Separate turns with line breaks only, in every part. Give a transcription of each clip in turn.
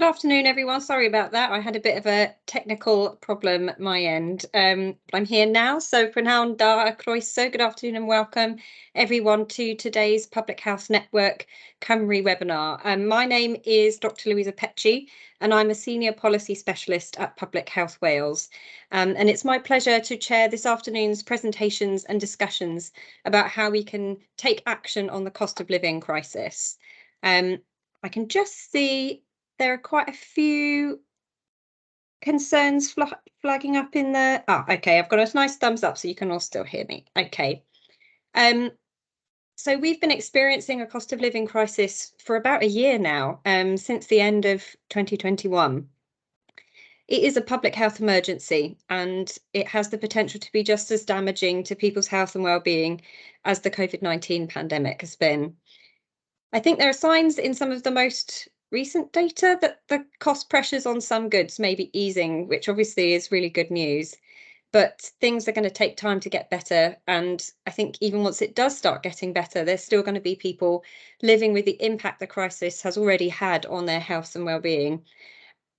Good afternoon, everyone. Sorry about that. I had a bit of a technical problem at my end. But I'm here now. So Pranav da Croeso, good afternoon and welcome everyone to today's Public Health Network Cymru webinar. My name is Dr. Louisa Petchy, and I'm a Senior Policy Specialist at Public Health Wales. And it's my pleasure to chair this afternoon's presentations and discussions about how we can take action on the cost of living crisis. I can just see there are quite a few concerns flagging up in the... okay, I've got a nice thumbs up so you can all still hear me. Okay. So we've been experiencing a cost of living crisis for about a year now, since the end of 2021. It is a public health emergency and it has the potential to be just as damaging to people's health and well-being as the COVID-19 pandemic has been. I think there are signs in some of the most recent data that the cost pressures on some goods may be easing, which obviously is really good news, but things are going to take time to get better. And I think even once it does start getting better, there's still going to be people living with the impact the crisis has already had on their health and well-being.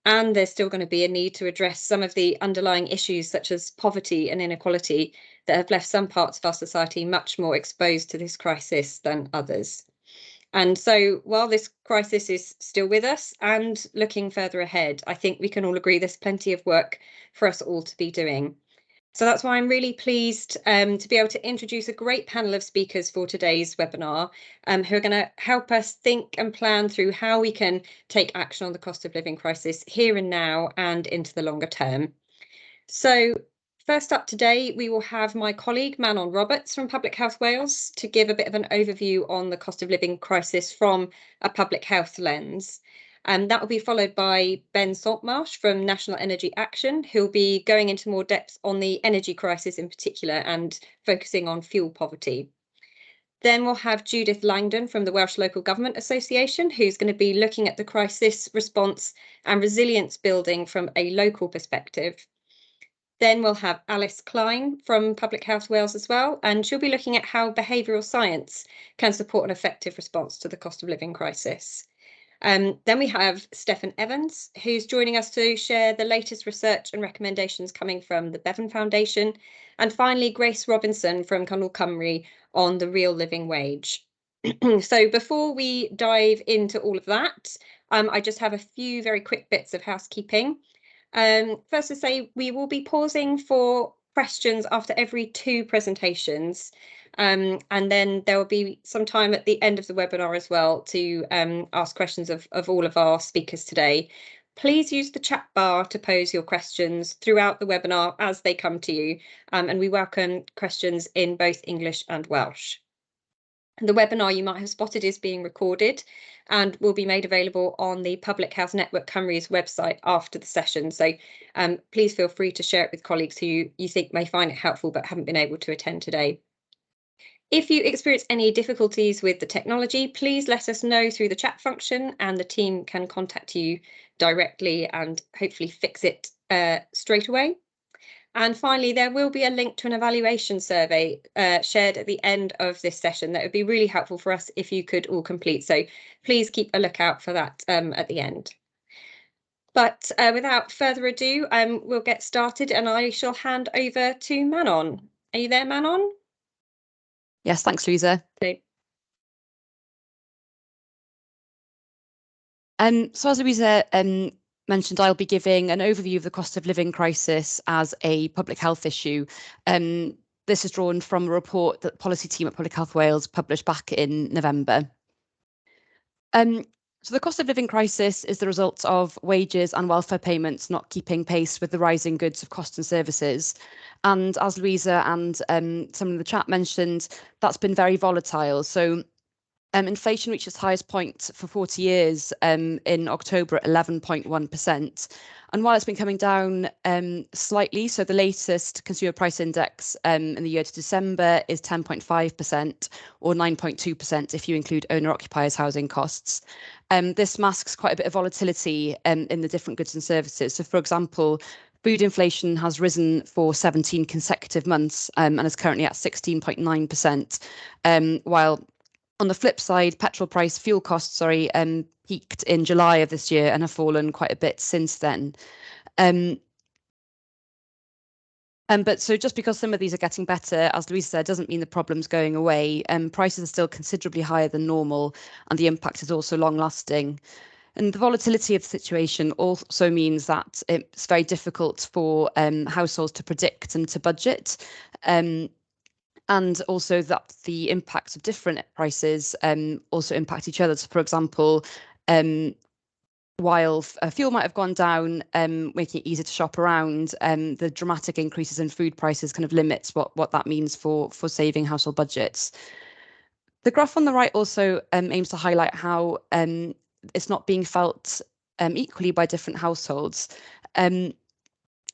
And there's still going to be a need to address some of the underlying issues such as poverty and inequality that have left some parts of our society much more exposed to this crisis than others. And so while this crisis is still with us and looking further ahead, I think we can all agree there's plenty of work for us all to be doing. So that's why I'm really pleased to be able to introduce a great panel of speakers for today's webinar, who are going to help us think and plan through how we can take action on the cost of living crisis here and now and into the longer term. So first up today, we will have my colleague Manon Roberts from Public Health Wales to give a bit of an overview on the cost of living crisis from a public health lens. And that will be followed by Ben Saltmarsh from National Energy Action, who'll be going into more depth on the energy crisis in particular and focusing on fuel poverty. Then we'll have Judith Langdon from the Welsh Local Government Association, who's going to be looking at the crisis response and resilience building from a local perspective. Then we'll have Alice Klein from Public Health Wales as well, and she'll be looking at how behavioural science can support an effective response to the cost of living crisis. Then we have Stefan Evans, who's joining us to share the latest research and recommendations coming from the Bevan Foundation. And finally, Grace Robinson from Canol Cymru on the real living wage. So before we dive into all of that, I just have a few very quick bits of housekeeping. First to say, we will be pausing for questions after every 2 presentations. And then there will be some time at the end of the webinar as well to ask questions of all of our speakers today. Please use the chat bar to pose your questions throughout the webinar as they come to you. And we welcome questions in both English and Welsh. The webinar, you might have spotted, is being recorded and will be made available on the Public Health Network Cymru's website after the session. So please feel free to share it with colleagues who you think may find it helpful but haven't been able to attend today. If you experience any difficulties with the technology, please let us know through the chat function and the team can contact you directly and hopefully fix it straight away. And finally, there will be a link to an evaluation survey shared at the end of this session that would be really helpful for us if you could all complete. So please keep a lookout for that at the end. But without further ado, we'll get started and I shall hand over to Manon. Are you there, Manon?
Yes, thanks, Louisa.
Okay.
So as Louisa mentioned, I'll be giving an overview of the cost of living crisis as a public health issue. This is drawn from a report that the policy team at Public Health Wales published back in November. So the cost of living crisis is the result of wages and welfare payments not keeping pace with the rising goods of cost and services. And as Louisa and someone in the chat mentioned, that's been very volatile. So inflation reached its highest point for 40 years in October at 11.1%. And while it's been coming down slightly, so the latest consumer price index in the year to December is 10.5% or 9.2% if you include owner-occupiers housing costs. This masks quite a bit of volatility in the different goods and services. So for example, food inflation has risen for 17 consecutive months and is currently at 16.9%, while On the flip side, fuel costs, peaked in July of this year and have fallen quite a bit since then. But so just because some of these are getting better, as Louisa said, doesn't mean the problem's going away. Prices are still considerably higher than normal, and the impact is also long lasting. And the volatility of the situation also means that it's very difficult for households to predict and to budget. And also that the impacts of different prices also impact each other. So, for example, while fuel might have gone down, making it easier to shop around, the dramatic increases in food prices kind of limits what that means for saving household budgets. The graph on the right also aims to highlight how it's not being felt equally by different households.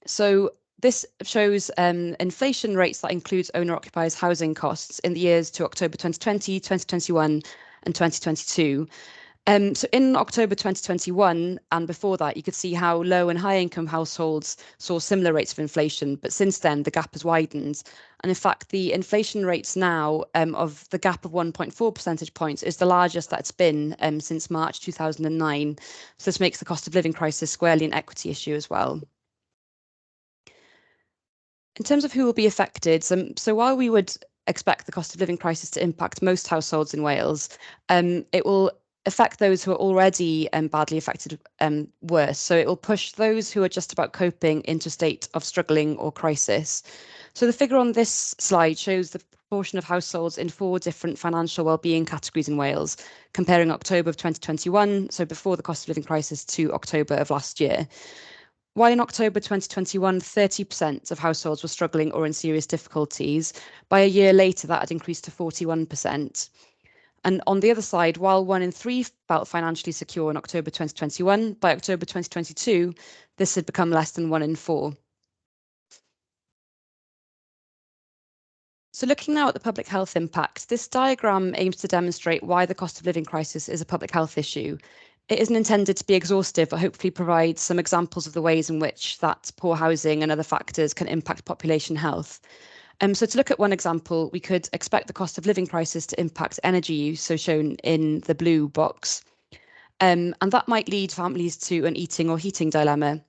So this shows inflation rates that includes owner-occupiers housing costs in the years to October 2020, 2021 and 2022. So in October 2021 and before that, you could see how low and high income households saw similar rates of inflation, but since then the gap has widened. And in fact, the inflation rates now of the gap of 1.4 percentage points is the largest that it's been since March 2009. So this makes the cost of living crisis squarely an equity issue as well. In terms of who will be affected, so while we would expect the cost of living crisis to impact most households in Wales, it will affect those who are already badly affected worse. So it will push those who are just about coping into a state of struggling or crisis. So the figure on this slide shows the proportion of households in 4 different financial wellbeing categories in Wales, comparing October of 2021, so before the cost of living crisis, to October of last year. While in October 2021, 30% of households were struggling or in serious difficulties, by a year later that had increased to 41%. And on the other side, while 1 in 3 felt financially secure in October 2021, by October 2022, this had become less than 1 in 4. So looking now at the public health impacts, this diagram aims to demonstrate why the cost of living crisis is a public health issue. It isn't intended to be exhaustive, but hopefully provides some examples of the ways in which that poor housing and other factors can impact population health. So to look at one example, we could expect the cost of living crisis to impact energy use, so shown in the blue box. And that might lead families to an eating or heating dilemma.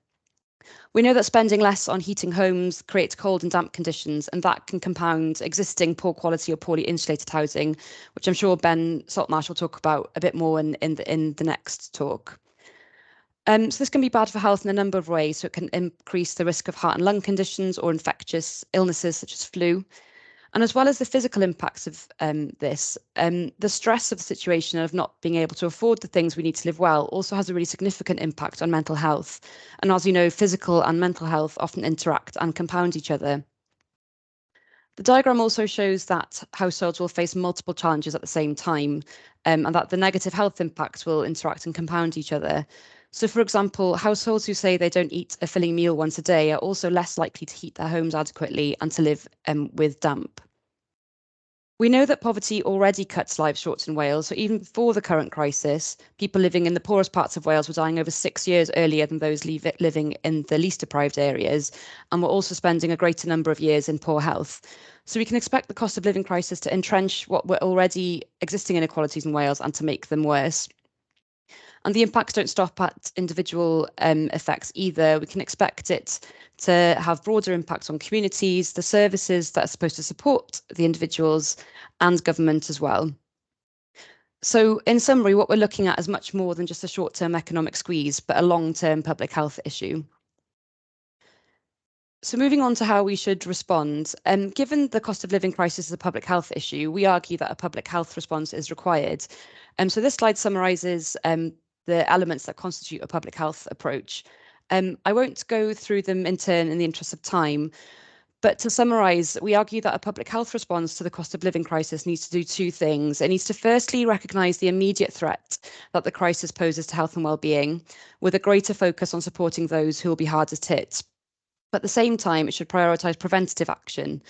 We know that spending less on heating homes creates cold and damp conditions, and that can compound existing poor quality or poorly insulated housing, which I'm sure Ben Saltmarsh will talk about a bit more in the next talk. So this can be bad for health in a number of ways. So it can increase the risk of heart and lung conditions or infectious illnesses such as flu. And as well as the physical impacts of this, the stress of the situation of not being able to afford the things we need to live well also has a really significant impact on mental health. And as you know, physical and mental health often interact and compound each other. The diagram also shows that households will face multiple challenges at the same time, and that the negative health impacts will interact and compound each other. So, for example, households who say they don't eat a filling meal once a day are also less likely to heat their homes adequately and to live with damp. We know that poverty already cuts lives short in Wales. So even before the current crisis, people living in the poorest parts of Wales were dying over 6 years earlier than those living in the least deprived areas, and were also spending a greater number of years in poor health. So we can expect the cost of living crisis to entrench what were already existing inequalities in Wales and to make them worse. And the impacts don't stop at individual effects either. We can expect it to have broader impacts on communities, the services that are supposed to support the individuals, and government as well. So in summary, what we're looking at is much more than just a short-term economic squeeze, but a long-term public health issue. So moving on to how we should respond, given the cost of living crisis is a public health issue, we argue that a public health response is required. So this slide summarises the elements that constitute a public health approach. I won't go through them in turn in the interest of time, but to summarise, we argue that a public health response to the cost of living crisis needs to do 2 things. It needs to firstly recognise the immediate threat that the crisis poses to health and well-being, with a greater focus on supporting those who will be hardest hit. But at the same time, it should prioritise preventative action.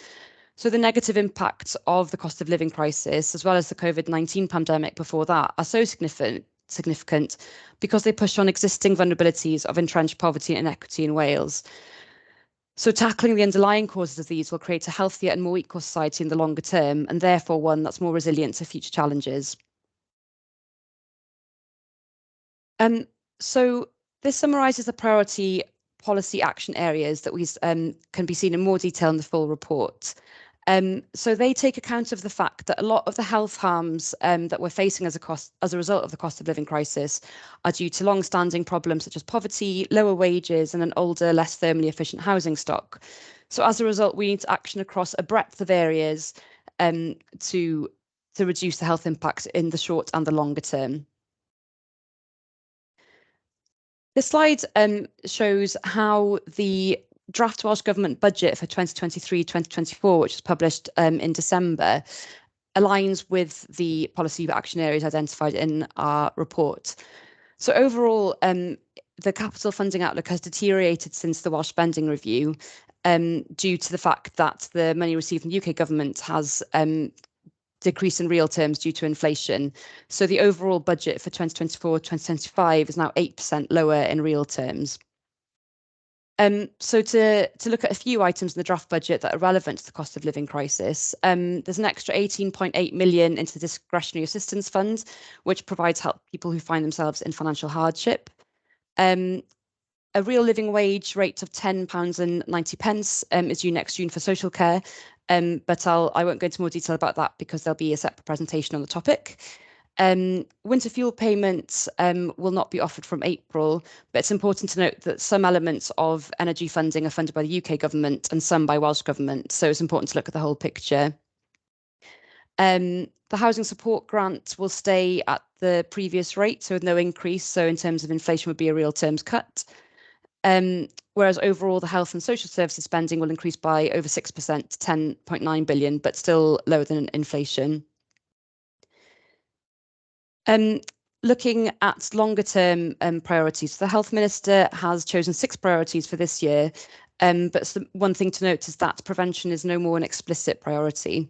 So the negative impacts of the cost of living crisis, as well as the COVID-19 pandemic before that, are so significant because they push on existing vulnerabilities of entrenched poverty and inequity in Wales. So tackling the underlying causes of these will create a healthier and more equal society in the longer term, and therefore one that's more resilient to future challenges. So this summarises the priority policy action areas that we can be seen in more detail in the full report. So they take account of the fact that a lot of the health harms that we're facing as a result of the cost of living crisis are due to long-standing problems such as poverty, lower wages, and an older, less thermally efficient housing stock. So as a result, we need to action across a breadth of areas to reduce the health impacts in the short and the longer term. This slide shows how the draft Welsh Government budget for 2023-2024, which was published in December, aligns with the policy action areas identified in our report. So overall, the capital funding outlook has deteriorated since the Welsh spending review due to the fact that the money received from the UK government has decrease in real terms due to inflation. So the overall budget for 2024-2025 is now 8% lower in real terms. So to look at a few items in the draft budget that are relevant to the cost of living crisis, there's an extra 18.8 million into the discretionary assistance fund, which provides help people who find themselves in financial hardship. A real living wage rate of £10.90 is due next June for social care, but I won't go into more detail about that because there'll be a separate presentation on the topic. Winter fuel payments will not be offered from April, but it's important to note that some elements of energy funding are funded by the UK government and some by Welsh government, so it's important to look at the whole picture. The housing support grant will stay at the previous rate, so with no increase, so in terms of inflation would be a real terms cut. Whereas overall, the health and social services spending will increase by over 6% to 10.9 billion, but still lower than inflation. Looking at longer term priorities, the Health Minister has chosen 6 priorities for this year, but one thing to note is that prevention is no more an explicit priority.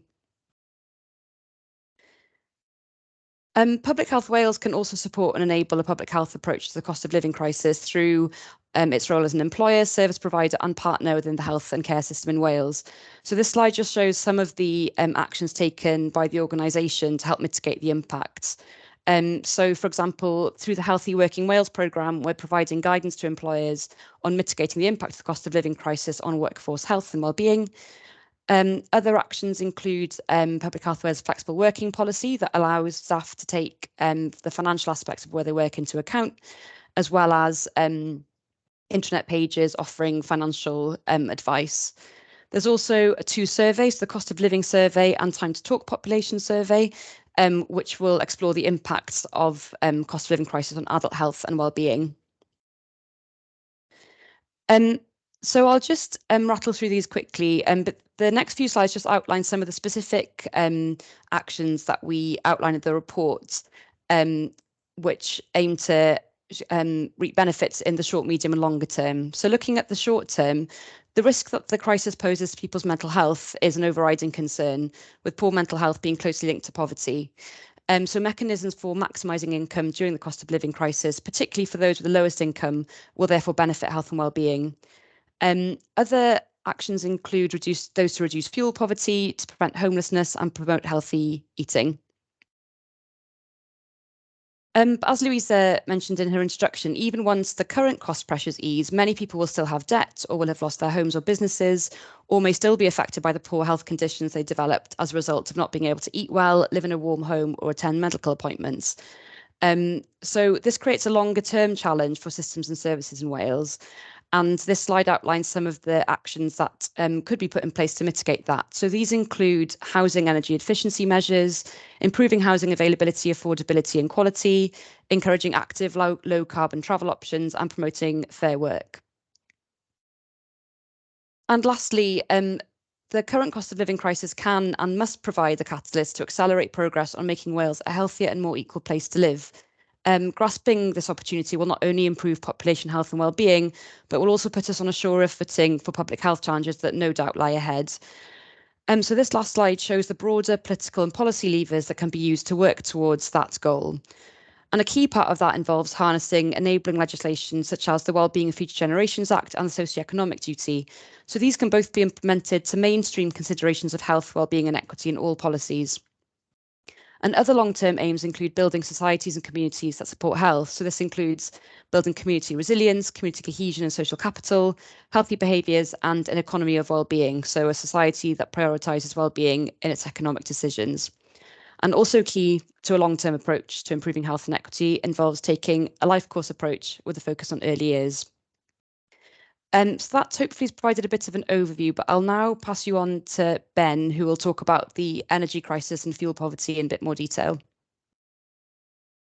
Public Health Wales can also support and enable a public health approach to the cost of living crisis through its role as an employer, service provider and partner within the health and care system in Wales. So this slide just shows some of the actions taken by the organisation to help mitigate the impacts. So, for example, through the Healthy Working Wales programme, we're providing guidance to employers on mitigating the impact of the cost of living crisis on workforce health and wellbeing. Other actions include Public Health Wales' flexible working policy that allows staff to take the financial aspects of where they work into account, as well as intranet pages offering financial advice. There's also 2 surveys, the Cost of Living Survey and Time to Talk Population Survey, which will explore the impacts of cost of living crisis on adult health and wellbeing. So I'll just rattle through these quickly, but the next few slides just outline some of the specific actions that we outline in the report, which aim to reap benefits in the short, medium and longer term. So looking at the short term, the risk that the crisis poses to people's mental health is an overriding concern, with poor mental health being closely linked to poverty. So mechanisms for maximising income during the cost of living crisis, particularly for those with the lowest income, will therefore benefit health and wellbeing. Other actions include those to reduce fuel poverty, to prevent homelessness and promote healthy eating. As Louisa mentioned in her introduction, even once the current cost pressures ease, many people will still have debt or will have lost their homes or businesses, or may still be affected by the poor health conditions they developed as a result of not being able to eat well, live in a warm home or attend medical appointments. So this creates a longer term challenge for systems and services in Wales. And this slide outlines some of the actions that could be put in place to mitigate that. So these include housing energy efficiency measures, improving housing availability, affordability and quality, encouraging active low carbon travel options and promoting fair work. And lastly, the current cost of living crisis can and must provide a catalyst to accelerate progress on making Wales a healthier and more equal place to live. Grasping this opportunity will not only improve population health and wellbeing, but will also put us on a surer footing for public health challenges that no doubt lie ahead. So this last slide shows the broader political and policy levers that can be used to work towards that goal. And a key part of that involves harnessing enabling legislation such as the Wellbeing of Future Generations Act and the Socioeconomic Duty. So these can both be implemented to mainstream considerations of health, wellbeing and equity in all policies. And other long-term aims include building societies and communities that support health. So this includes building community resilience, community cohesion and social capital, healthy behaviours and an economy of well-being. So a society that prioritises well-being in its economic decisions. And also key to a long-term approach to improving health and equity involves taking a life course approach with a focus on early years. So that hopefully has provided a bit of an overview, but I'll now pass you on to Ben, who will talk about the energy crisis and fuel poverty in a bit more detail.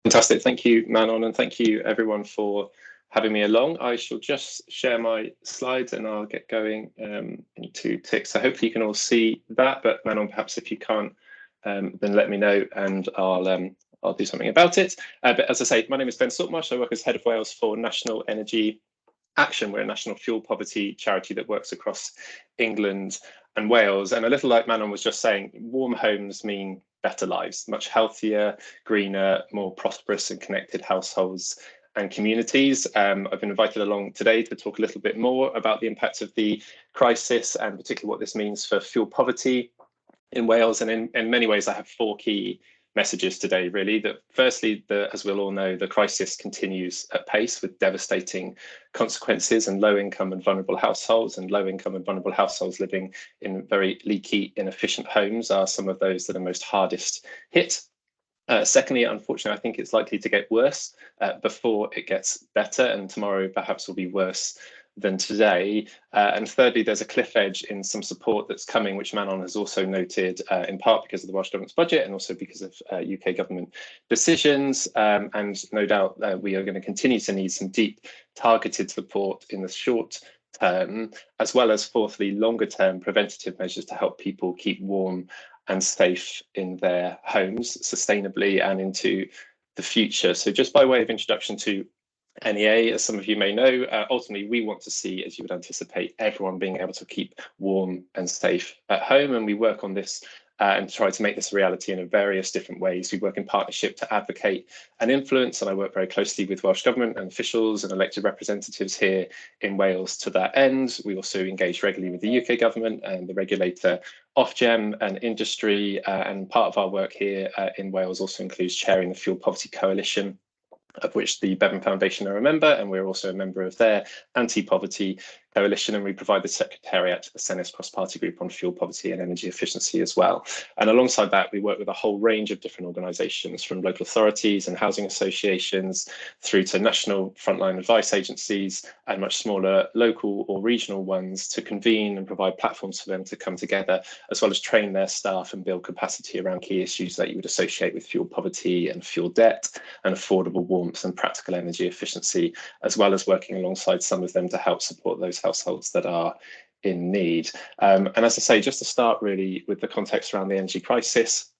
Fantastic. Thank you, Manon, and thank you everyone for having me along. I shall just share my slides and I'll get going into ticks. So hopefully you can all see that, but Manon, perhaps if you can't, then let me know and I'll do something about it. But as I say, my name is Ben Saltmarsh. I work as Head of Wales for National Energy Action. We're a national fuel poverty charity that works across England and Wales. And a little like Manon was just saying, warm homes mean better lives, much healthier, greener, more prosperous and connected households and communities. I've been invited along today to talk a little bit more about the impact of the crisis and particularly what this means for fuel poverty in Wales. And in many ways, I have four key messages today, really. That firstly, as we'll all know, the crisis continues at pace with devastating consequences, and low-income and vulnerable households living in very leaky, inefficient homes are some of those that are most hardest hit. Secondly, unfortunately, I think it's likely to get worse before it gets better, and tomorrow perhaps will be worse than today. And thirdly, there's a cliff edge in some support that's coming, which Manon has also noted, in part because of the Welsh Government's budget and also because of UK government decisions. And no doubt we are going to continue to need some deep targeted support in the short term, as well as fourthly, longer term preventative measures to help people keep warm and safe in their homes sustainably and into the future. So just by way of introduction to NEA, as some of you may know, ultimately we want to see, as you would anticipate, everyone being able to keep warm and safe at home, and we work on this and try to make this a reality in various different ways. We work in partnership to advocate and influence, and I work very closely with Welsh Government and officials and elected representatives here in Wales to that end. We also engage regularly with the UK Government and the regulator Ofgem and industry, and part of our work here in Wales also includes chairing the Fuel Poverty Coalition, of which the Bevan Foundation are a member, and we're also a member of their anti-poverty coalition, and we provide the secretariat to the Senate's cross-party group on fuel poverty and energy efficiency as well. And alongside that, we work with a whole range of different organisations, from local authorities and housing associations through to national frontline advice agencies and much smaller local or regional ones, to convene and provide platforms for them to come together, as well as train their staff and build capacity around key issues that you would associate with fuel poverty and fuel debt and affordable warmth and practical energy efficiency, as well as working alongside some of them to help support those households that are in need. And as I say, just to start really with the context around the energy crisis,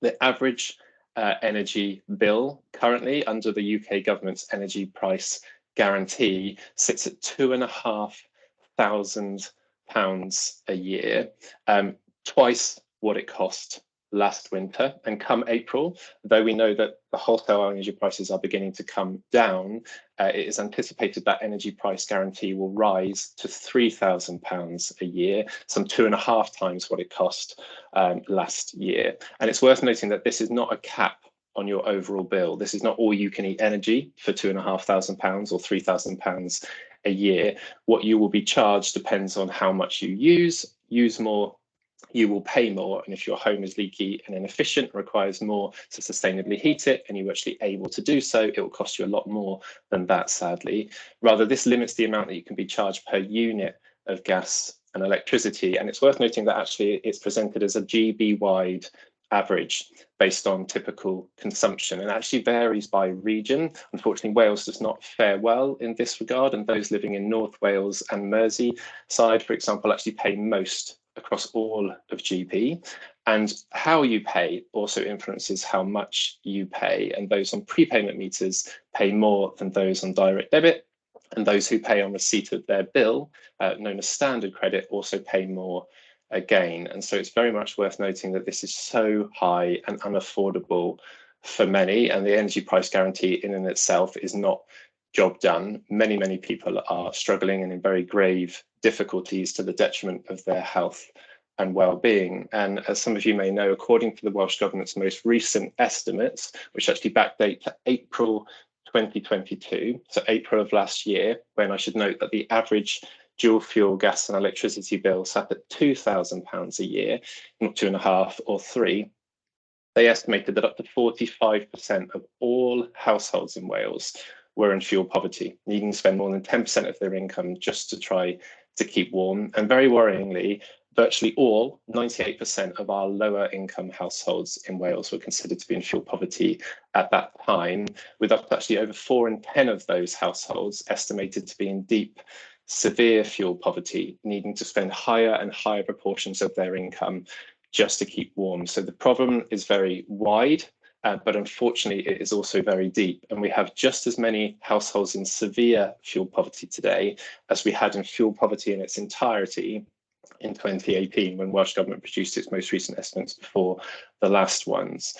the average energy bill currently under the UK government's energy price guarantee sits at £2,500 a year, twice what it cost last winter. And come April, though we know that the wholesale energy prices are beginning to come down, it is anticipated that energy price guarantee will rise to £3,000 a year, some 2.5 times what it cost last year. And it's worth noting that this is not a cap on your overall bill. This is not all you can eat energy for £2,500 or £3,000 a year. What you will be charged depends on how much you use more, you will pay more. And if your home is leaky and inefficient, requires more to sustainably heat it, and you're actually able to do so, it will cost you a lot more than that, sadly. Rather, this limits the amount that you can be charged per unit of gas and electricity. And it's worth noting that actually it's presented as a GB-wide average based on typical consumption, and actually varies by region. Unfortunately, Wales does not fare well in this regard, and those living in North Wales and Merseyside, for example, actually pay most across all of GB. And how you pay also influences how much you pay, and those on prepayment meters pay more than those on direct debit, and those who pay on receipt of their bill, known as standard credit, also pay more again. And so it's very much worth noting that this is so high and unaffordable for many, and the energy price guarantee in and itself is not job done. Many people are struggling and in very grave difficulties to the detriment of their health and well-being. And as some of you may know, according to the Welsh Government's most recent estimates, which actually backdate to April 2022, so April of last year, when I should note that the average dual fuel gas and electricity bill sat at £2,000 a year, not 2.5 or 3, they estimated that up to 45% of all households in Wales were in fuel poverty, needing to spend more than 10% of their income just to try to keep warm. And very worryingly, virtually all, 98% of our lower income households in Wales were considered to be in fuel poverty at that time, with up to actually over 4 in 10 of those households estimated to be in deep, severe fuel poverty, needing to spend higher and higher proportions of their income just to keep warm. So the problem is very wide, but unfortunately it is also very deep. And we have just as many households in severe fuel poverty today as we had in fuel poverty in its entirety in 2018, when Welsh Government produced its most recent estimates before the last ones.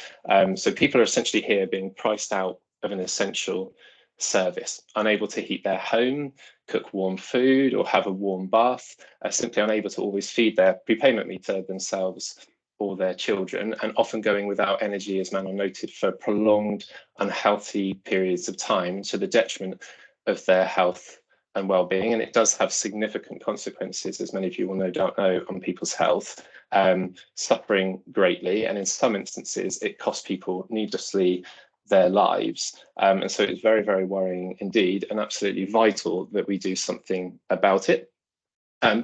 So people are essentially here being priced out of an essential service, unable to heat their home, cook warm food, or have a warm bath, simply unable to always feed their prepayment meter themselves or their children, and often going without energy, as Manon noted, for prolonged unhealthy periods of time to the detriment of their health and well-being. And it does have significant consequences, as many of you will no doubt know, on people's health, suffering greatly, and in some instances it costs people needlessly their lives. And so it's very, very worrying indeed, and absolutely vital that we do something about it.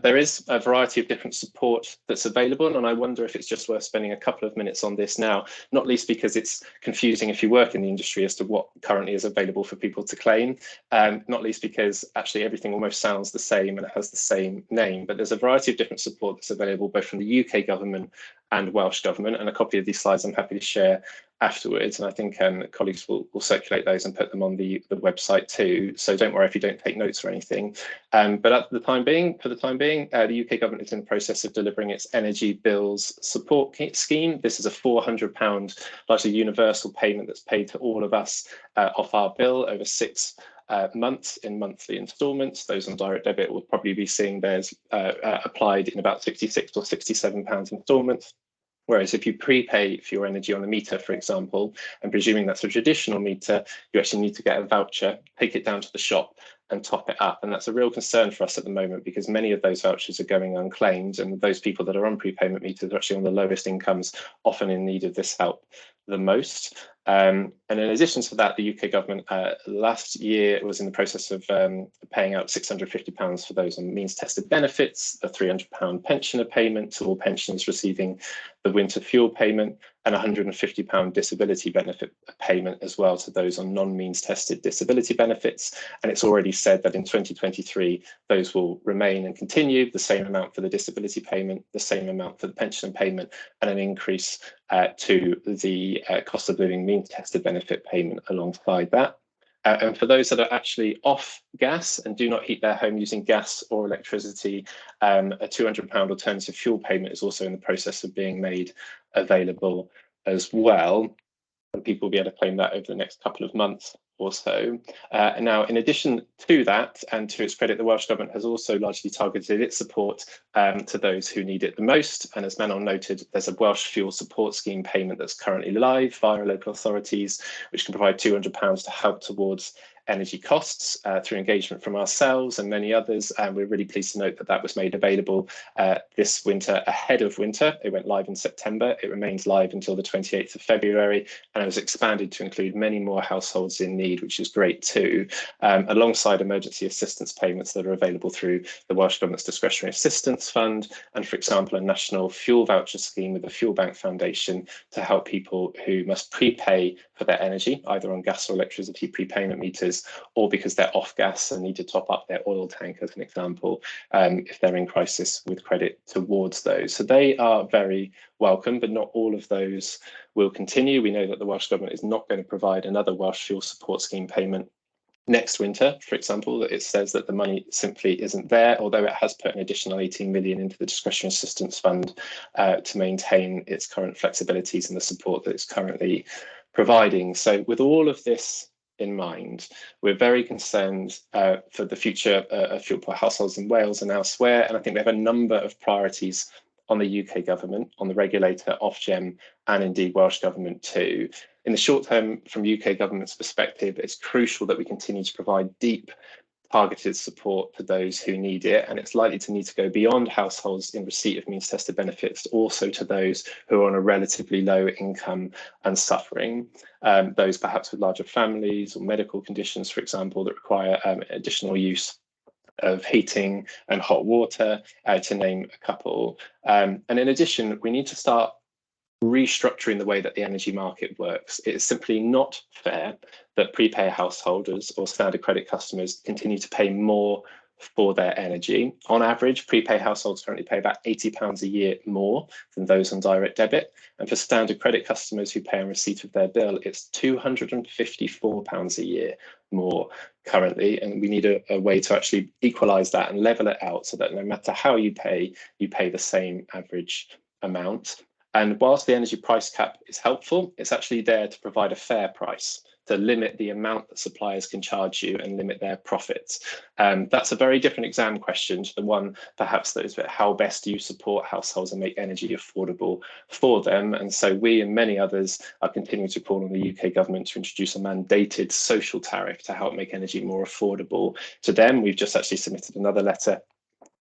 There is a variety of different support that's available, and I wonder if it's just worth spending a couple of minutes on this now, not least because it's confusing if you work in the industry as to what currently is available for people to claim, not least because actually everything almost sounds the same and it has the same name. But there's a variety of different support that's available both from the UK government and Welsh Government, and a copy of these slides I'm happy to share afterwards, and I think colleagues will circulate those and put them on the website too, so don't worry if you don't take notes or anything. But for the time being, the UK government is in the process of delivering its energy bills support scheme. This is a £400 largely universal payment that's paid to all of us off our bill over 6 months in monthly instalments. Those on direct debit will probably be seeing theirs applied in about £66 or £67 instalments. Whereas if you prepay for your energy on a meter, for example, and presuming that's a traditional meter, you actually need to get a voucher, take it down to the shop and top it up. And that's a real concern for us at the moment, because many of those vouchers are going unclaimed, and those people that are on prepayment meters are actually on the lowest incomes, often in need of this help the most. And in addition to that, the UK government last year was in the process of paying out £650 for those on means tested benefits, a £300 pensioner payment to all pensioners receiving the winter fuel payment, and £150 disability benefit payment as well to those on non-means tested disability benefits. And it's already said that in 2023, those will remain and continue, the same amount for the disability payment, the same amount for the pension payment, and an increase to the cost of living means tested benefit payment alongside that. And for those that are actually off gas and do not heat their home using gas or electricity, a £200 alternative fuel payment is also in the process of being made available as well. And people will be able to claim that over the next couple of months or so. And now, in addition to that, and to its credit, the Welsh Government has also largely targeted its support to those who need it the most. And as Manon noted, there's a Welsh Fuel Support Scheme payment that's currently live via local authorities, which can provide £200 to help towards energy costs through engagement from ourselves and many others. And we're really pleased to note that that was made available this winter ahead of winter. It went live in September. It remains live until the 28th of February, and it was expanded to include many more households in need, which is great too, alongside emergency assistance payments that are available through the Welsh Government's Discretionary Assistance Fund, and for example, a national fuel voucher scheme with the Fuel Bank Foundation to help people who must prepay for their energy, either on gas or electricity prepayment meters, or because they're off gas and need to top up their oil tank, as an example, if they're in crisis, with credit towards those. So they are very welcome, but not all of those will continue. We know that the Welsh Government is not going to provide another Welsh Fuel Support Scheme payment next winter, for example. It says that the money simply isn't there, although it has put an additional 18 million into the Discretionary Assistance Fund to maintain its current flexibilities and the support that it's currently providing. So with all of this in mind, we're very concerned for the future of fuel poor households in Wales and elsewhere, and I think we have a number of priorities on the UK government, on the regulator, Ofgem, and indeed Welsh Government too. In the short term, from UK government's perspective, it's crucial that we continue to provide deep, targeted support to those who need it, and it's likely to need to go beyond households in receipt of means tested benefits, also to those who are on a relatively low income and suffering, those perhaps with larger families or medical conditions, for example, that require additional use of heating and hot water, to name a couple. And in addition, we need to start restructuring the way that the energy market works. It is simply not fair that prepay householders or standard credit customers continue to pay more for their energy. On average, prepay households currently pay about £80 a year more than those on direct debit. And for standard credit customers who pay on receipt of their bill, it's £254 a year more currently. And we need a way to actually equalise that and level it out so that no matter how you pay the same average amount. And whilst the energy price cap is helpful, it's actually there to provide a fair price, to limit the amount that suppliers can charge you and limit their profits. That's a very different exam question to the one perhaps that is about how best do you support households and make energy affordable for them. And so we and many others are continuing to call on the UK government to introduce a mandated social tariff to help make energy more affordable to them. We've just actually submitted another letter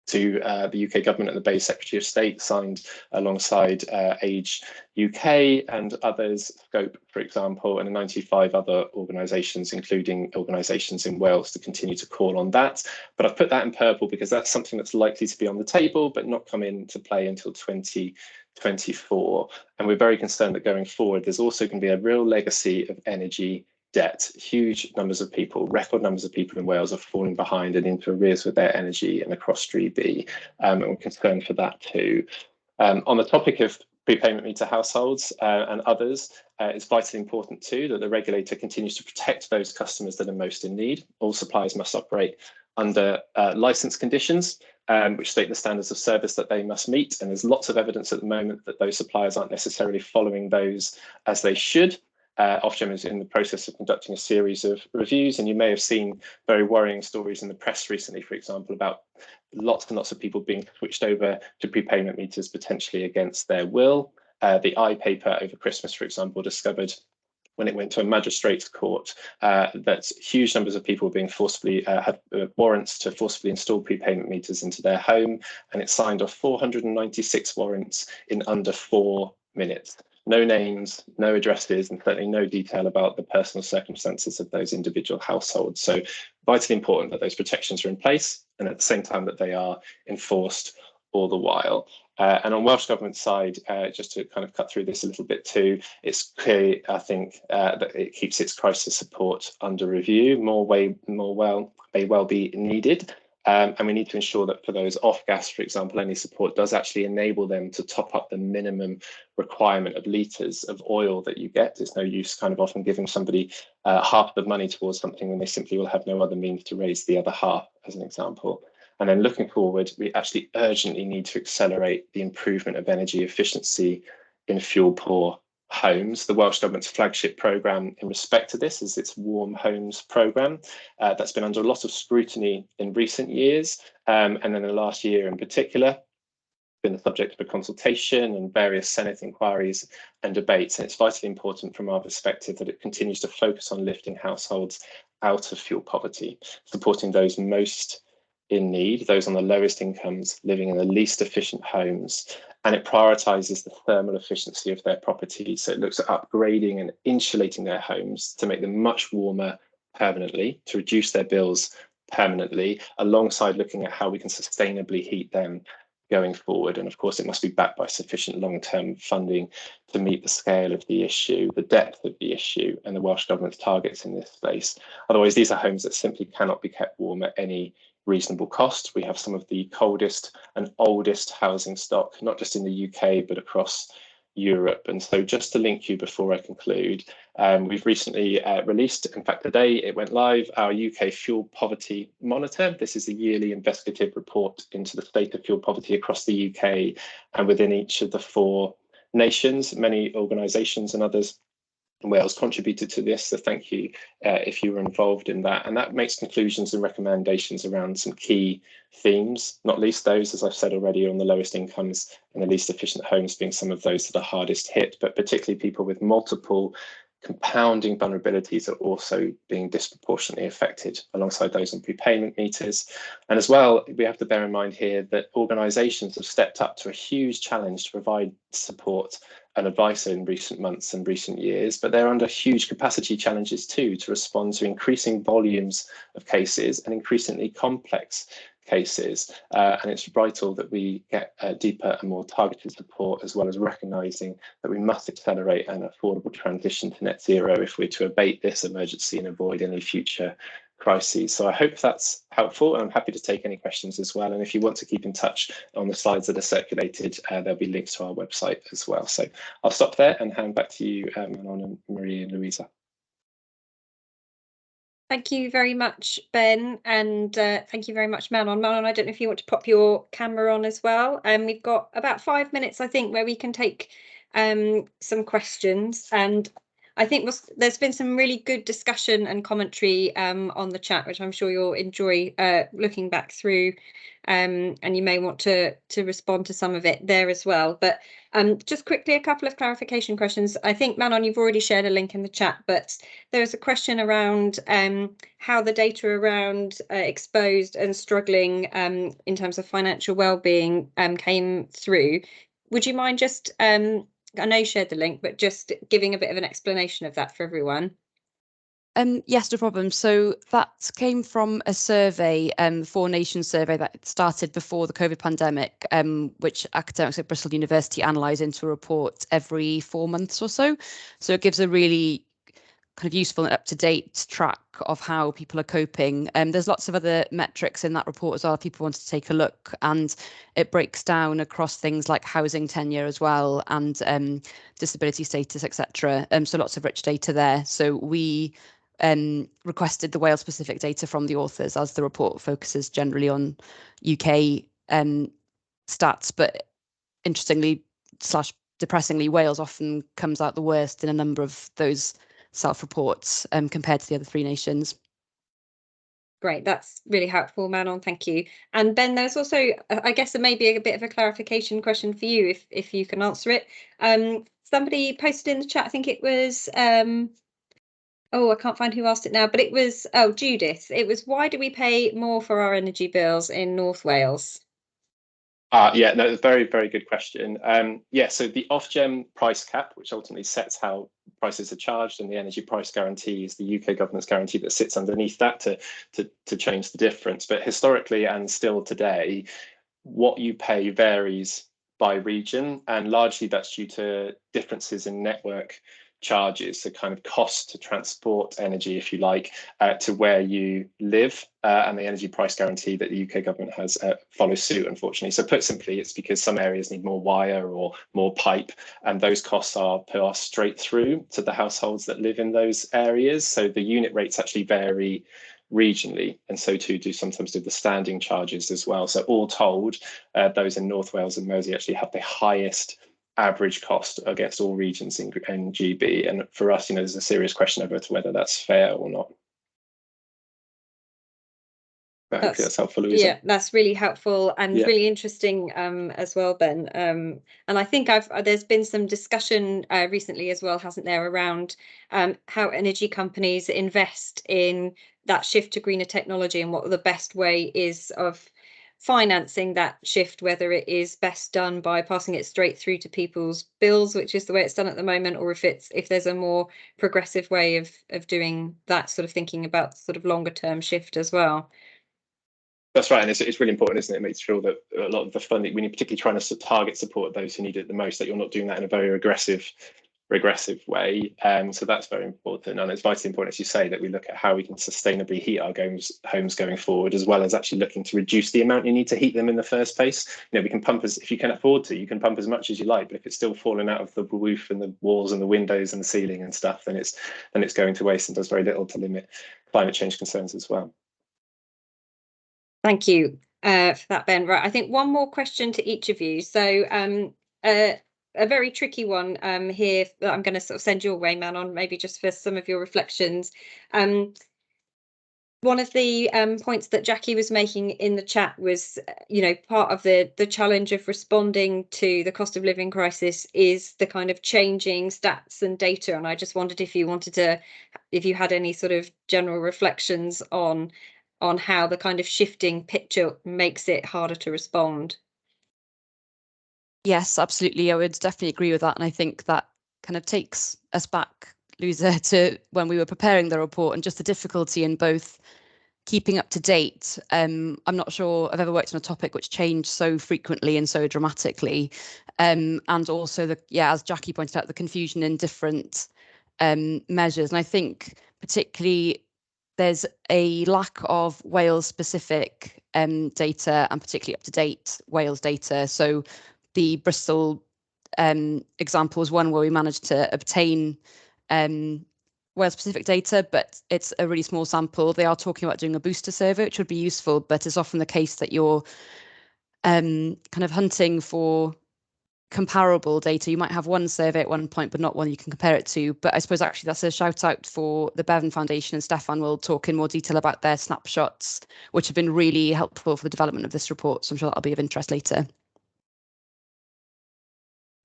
to the UK government and the Bay Secretary of State, signed alongside Age UK and others, Scope, for example, and 95 other organisations, including organisations in Wales, to continue to call on that. But I've put that in purple because that's something that's likely to be on the table, but not come into play until 2024. And we're very concerned that going forward, there's also going to be a real legacy of energy debt. Huge numbers of people, record numbers of people in Wales are falling behind and into arrears with their energy and across 3B, and we're concerned for that too. On the topic of prepayment meter households and others, it's vitally important too that the regulator continues to protect those customers that are most in need. All suppliers must operate under licence conditions, which state the standards of service that they must meet, and there's lots of evidence at the moment that those suppliers aren't necessarily following those as they should. Ofgem is in the process of conducting a series of reviews, and you may have seen very worrying stories in the press recently, for example, about lots and lots of people being switched over to prepayment meters potentially against their will. The I-Paper over Christmas, for example, discovered when it went to a magistrate's court that huge numbers of people were being forcibly had warrants to forcibly install prepayment meters into their home, and it signed off 496 warrants in under 4 minutes. No names, no addresses, and certainly no detail about the personal circumstances of those individual households. So vitally important that those protections are in place and at the same time that they are enforced all the while. And on Welsh Government side, just to kind of cut through this a little bit too, it's clear, I think, that it keeps its crisis support under review. More may well be needed. And we need to ensure that for those off gas, for example, any support does actually enable them to top up the minimum requirement of litres of oil that you get. There's no use kind of often giving somebody half the money towards something when they simply will have no other means to raise the other half, as an example. And then looking forward, we actually urgently need to accelerate the improvement of energy efficiency in fuel poor homes. The Welsh Government's flagship programme in respect to this is its Warm Homes programme. That's been under a lot of scrutiny in recent years, and then in the last year in particular, been the subject of a consultation and various Senate inquiries and debates. And it's vitally important from our perspective that it continues to focus on lifting households out of fuel poverty, supporting those most in need, those on the lowest incomes, living in the least efficient homes, and it prioritises the thermal efficiency of their properties. So it looks at upgrading and insulating their homes to make them much warmer permanently, to reduce their bills permanently, alongside looking at how we can sustainably heat them going forward. And of course, it must be backed by sufficient long-term funding to meet the scale of the issue, the depth of the issue, and the Welsh Government's targets in this space. Otherwise, these are homes that simply cannot be kept warm at any reasonable cost. We have some of the coldest and oldest housing stock, not just in the UK, but across Europe. And so just to link you before I conclude, we've recently released, in fact today it went live, our UK Fuel Poverty Monitor. This is a yearly investigative report into the state of fuel poverty across the UK and within each of the 4 nations. Many organisations and others Wales contributed to this, so thank you if you were involved in that. And that makes conclusions and recommendations around some key themes, not least those, as I've said already, on the lowest incomes and the least efficient homes being some of those that are hardest hit, but particularly people with multiple compounding vulnerabilities are also being disproportionately affected alongside those on prepayment meters. And as well, we have to bear in mind here that organisations have stepped up to a huge challenge to provide support and advice in recent months and recent years, but they're under huge capacity challenges too to respond to increasing volumes of cases and increasingly complex cases. And it's vital that we get deeper and more targeted support, as well as recognising that we must accelerate an affordable transition to net zero if we're to abate this emergency and avoid any future crises. So I hope that's helpful, and I'm happy to take any questions as well. And if you want to keep in touch on the slides that are circulated, there'll be links to our website as well. So I'll stop there and hand back to you, Manon and Marie and Louisa.
Thank you very much, Ben, and thank you very much, Manon. Manon, I don't know if you want to pop your camera on as well. We've got about 5 minutes, I think, where we can take some questions, and I think there's been some really good discussion and commentary on the chat, which I'm sure you'll enjoy looking back through, and you may want to respond to some of it there as well. But just quickly, a couple of clarification questions. I think, Manon, you've already shared a link in the chat, but there was a question around how the data around exposed and struggling in terms of financial well-being came through. Would you mind just, I know you shared the link, but just giving a bit of an explanation of that for everyone?
Yes, no problem. So that came from a survey, the Four Nations survey that started before the COVID pandemic, which academics at Bristol University analyse into a report every 4 months or so. So it gives a really kind of useful and up-to-date track of how people are coping. There's lots of other metrics in that report as well if people want to take a look, and it breaks down across things like housing tenure as well, and disability status, etc. So lots of rich data there. So we requested the Wales specific data from the authors, as the report focuses generally on UK stats, but interestingly / depressingly, Wales often comes out the worst in a number of those self-reports compared to the other 3 nations.
Great, that's really helpful, Manon, thank you. And Ben, there's also, I guess there may be a bit of a clarification question for you, if you can answer it. Somebody posted in the chat, I think it was, oh, I can't find who asked it now, but it was, oh, Judith. It was, why do we pay more for our energy bills in North Wales?
Yeah, no, it's a very, very good question. Yeah, so the Ofgem price cap, which ultimately sets how prices are charged, and the energy price guarantee is the UK government's guarantee that sits underneath that to change the difference. But historically and still today, what you pay varies by region, and largely that's due to differences in network charges, so kind of cost to transport energy, if you like, to where you live, and the energy price guarantee that the UK government has follows suit, unfortunately. So put simply, it's because some areas need more wire or more pipe, and those costs are passed straight through to the households that live in those areas. So the unit rates actually vary regionally, and so too do sometimes the standing charges as well. So all told, those in North Wales and Mersey actually have the highest average cost against all regions in GB. And for us, there's a serious question over to whether that's fair or not. But hopefully that's helpful, Louisa.
Yeah, that's really helpful and really interesting as well, Ben. And I think there's been some discussion recently as well, hasn't there, around how energy companies invest in that shift to greener technology and what the best way is of financing that shift, whether it is best done by passing it straight through to people's bills, which is the way it's done at the moment, or if there's a more progressive way of doing that, sort of thinking about sort of longer term shift as well.
That's right, and it's really important, isn't it? It makes sure that a lot of the funding, when you're particularly trying to target support those who need it the most, that you're not doing that in a very regressive way. So that's very important, and it's vitally important, as you say, that we look at how we can sustainably heat our homes going forward, as well as actually looking to reduce the amount you need to heat them in the first place. We can pump if you can afford to, you can pump as much as you like, but if it's still falling out of the roof and the walls and the windows and the ceiling and stuff, then it's going to waste and does very little to limit climate change concerns as well.
Thank you for that, Ben. Right, I think one more question to each of you. So a very tricky one here that I'm going to sort of send your way, Manon, maybe just for some of your reflections. One of the points that Jackie was making in the chat was, part of the challenge of responding to the cost of living crisis is the kind of changing stats and data. And I just wondered if you had any sort of general reflections on how the kind of shifting picture makes it harder to respond.
Yes, absolutely. I would definitely agree with that. And I think that kind of takes us back, Louisa, to when we were preparing the report and just the difficulty in both keeping up to date. I'm not sure I've ever worked on a topic which changed so frequently and so dramatically. And also as Jackie pointed out, the confusion in different measures. And I think particularly there's a lack of Wales specific data, and particularly up-to-date Wales data. So the Bristol example is one where we managed to obtain Wales-specific data, but it's a really small sample. They are talking about doing a booster survey, which would be useful, but it's often the case that you're kind of hunting for comparable data. You might have one survey at one point, but not one you can compare it to. But I suppose actually that's a shout out for the Bevan Foundation, and Stefan will talk in more detail about their snapshots, which have been really helpful for the development of this report. So I'm sure that'll be of interest later.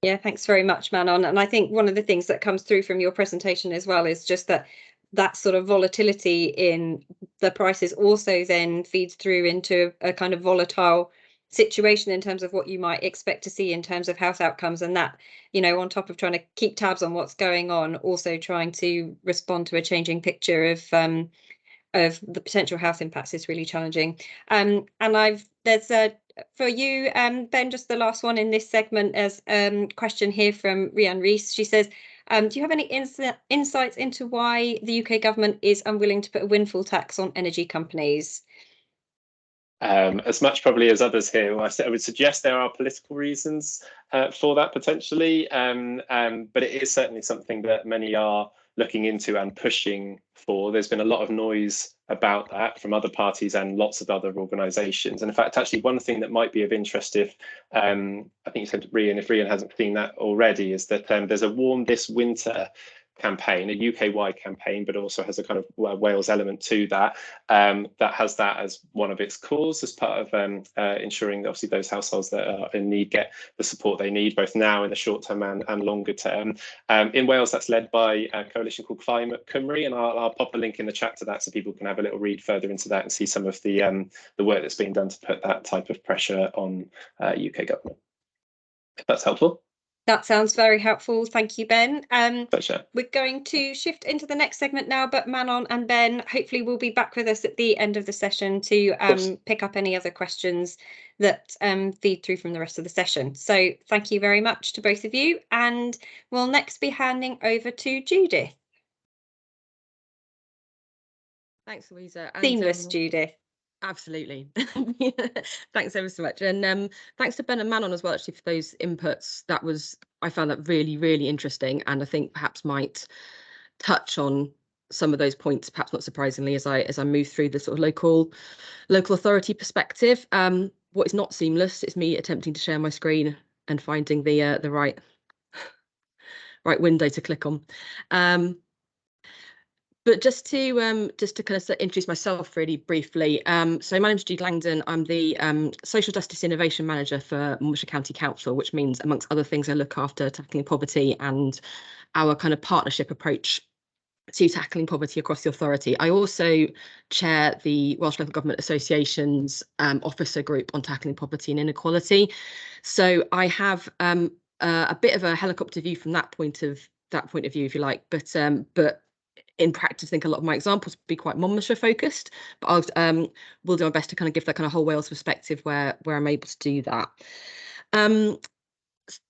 Yeah, thanks very much, Manon. And I think one of the things that comes through from your presentation as well is just that sort of volatility in the prices also then feeds through into a kind of volatile situation in terms of what you might expect to see in terms of health outcomes, and that, on top of trying to keep tabs on what's going on, also trying to respond to a changing picture of the potential health impacts is really challenging. And there's for you, Ben, just the last one in this segment, as question here from Rhiannon Rees. She says, do you have any insights into why the UK government is unwilling to put a windfall tax on energy companies?
As much probably as others here, I would suggest there are political reasons for that potentially, but it is certainly something that many are looking into and pushing for. There's been a lot of noise about that from other parties and lots of other organisations. And in fact, actually, one thing that might be of interest, if I think you said Rhian, if Rhian hasn't seen that already, is that there's a Warm This Winter campaign, a UK-wide campaign, but also has a kind of Wales element to that, that has that as one of its calls as part of ensuring that obviously those households that are in need get the support they need, both now in the short term and longer term. In Wales, that's led by a coalition called Climate Cymru, and I'll pop a link in the chat to that so people can have a little read further into that and see some of the work that's being done to put that type of pressure on UK government. If that's helpful.
That sounds very helpful. Thank you, Ben.
Pleasure.
We're going to shift into the next segment now, but Manon and Ben hopefully will be back with us at the end of the session to pick up any other questions that feed through from the rest of the session. So thank you very much to both of you, and we'll next be handing over to Judith.
Thanks, Louisa.
Seamless, Judith.
Absolutely. Thanks ever so much. And thanks to Ben and Manon as well, actually, for those inputs. I found that really, really interesting, and I think perhaps might touch on some of those points, perhaps not surprisingly, as I move through the sort of local authority perspective. What is not seamless is me attempting to share my screen and finding the right window to click on. But just to kind of introduce myself really briefly. So my name's Jude Langdon. I'm the Social Justice Innovation Manager for Monmouthshire County Council, which means, amongst other things, I look after tackling poverty and our kind of partnership approach to tackling poverty across the authority. I also chair the Welsh Local Government Association's officer group on tackling poverty and inequality. So I have a bit of a helicopter view from that point of view, if you like, but in practice, I think a lot of my examples will be quite Monmouthshire focused, but we'll do our best to kind of give that kind of whole Wales perspective where I'm able to do that.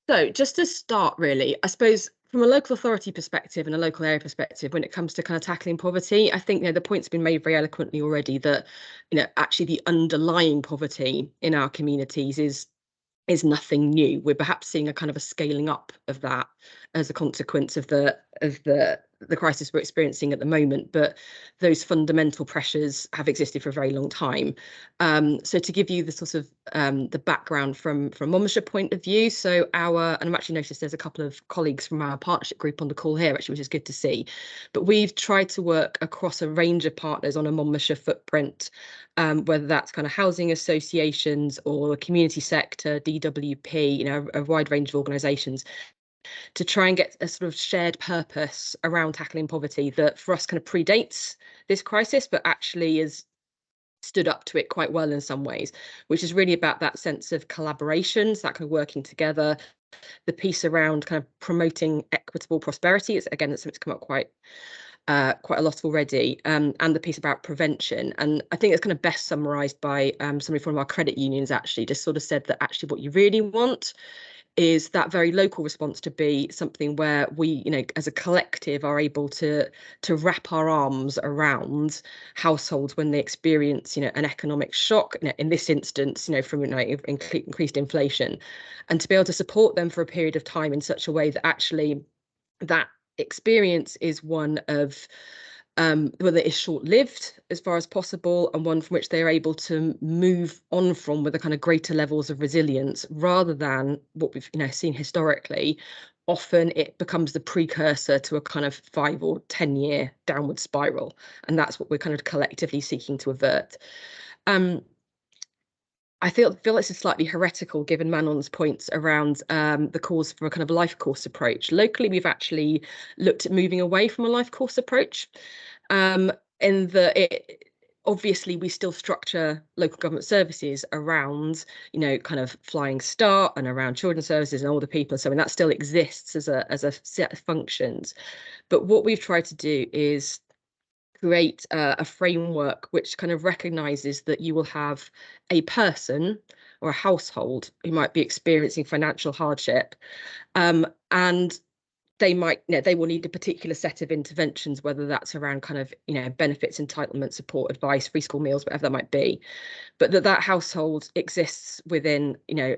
So just to start, really, I suppose from a local authority perspective and a local area perspective, when it comes to kind of tackling poverty, I think the point's been made very eloquently already that actually the underlying poverty in our communities is nothing new. We're perhaps seeing a kind of a scaling up of that as a consequence of the the crisis we're experiencing at the moment, but those fundamental pressures have existed for a very long time. So to give you the sort of the background from Monmouthshire point of view, so and I've actually noticed there's a couple of colleagues from our partnership group on the call here, actually, which is good to see. But we've tried to work across a range of partners on a Monmouthshire footprint, whether that's kind of housing associations or the community sector, DWP, you know, a wide range of organisations, to try and get a sort of shared purpose around tackling poverty that for us kind of predates this crisis, but actually is stood up to it quite well in some ways, which is really about that sense of collaboration, so that kind of working together, the piece around kind of promoting equitable prosperity. It's again, it's something that's come up quite a lot already, and the piece about prevention. And I think it's kind of best summarised by somebody from our credit unions, actually just sort of said that actually what you really want is that very local response to be something where we, you know, as a collective are able to wrap our arms around households when they experience, you know, an economic shock, you know, in this instance, you know, from, you know, increased inflation, and to be able to support them for a period of time in such a way that actually that experience is one of whether it's short-lived as far as possible, and one from which they're able to move on from with a kind of greater levels of resilience, rather than what we've, you know, seen historically. Often it becomes the precursor to a kind of 5 or 10 year downward spiral, and that's what we're kind of collectively seeking to avert. I feel this is slightly heretical given Manon's points around the calls for a kind of life course approach. Locally, we've actually looked at moving away from a life course approach, in that obviously we still structure local government services around, you know, kind of Flying Start and around children's services and older people. So, I mean, that still exists as a set of functions. But what we've tried to do is create a framework which kind of recognises that you will have a person or a household who might be experiencing financial hardship, and they might, you know, they will need a particular set of interventions, whether that's around kind of, you know, benefits, entitlement, support, advice, free school meals, whatever that might be. But that household exists within, you know,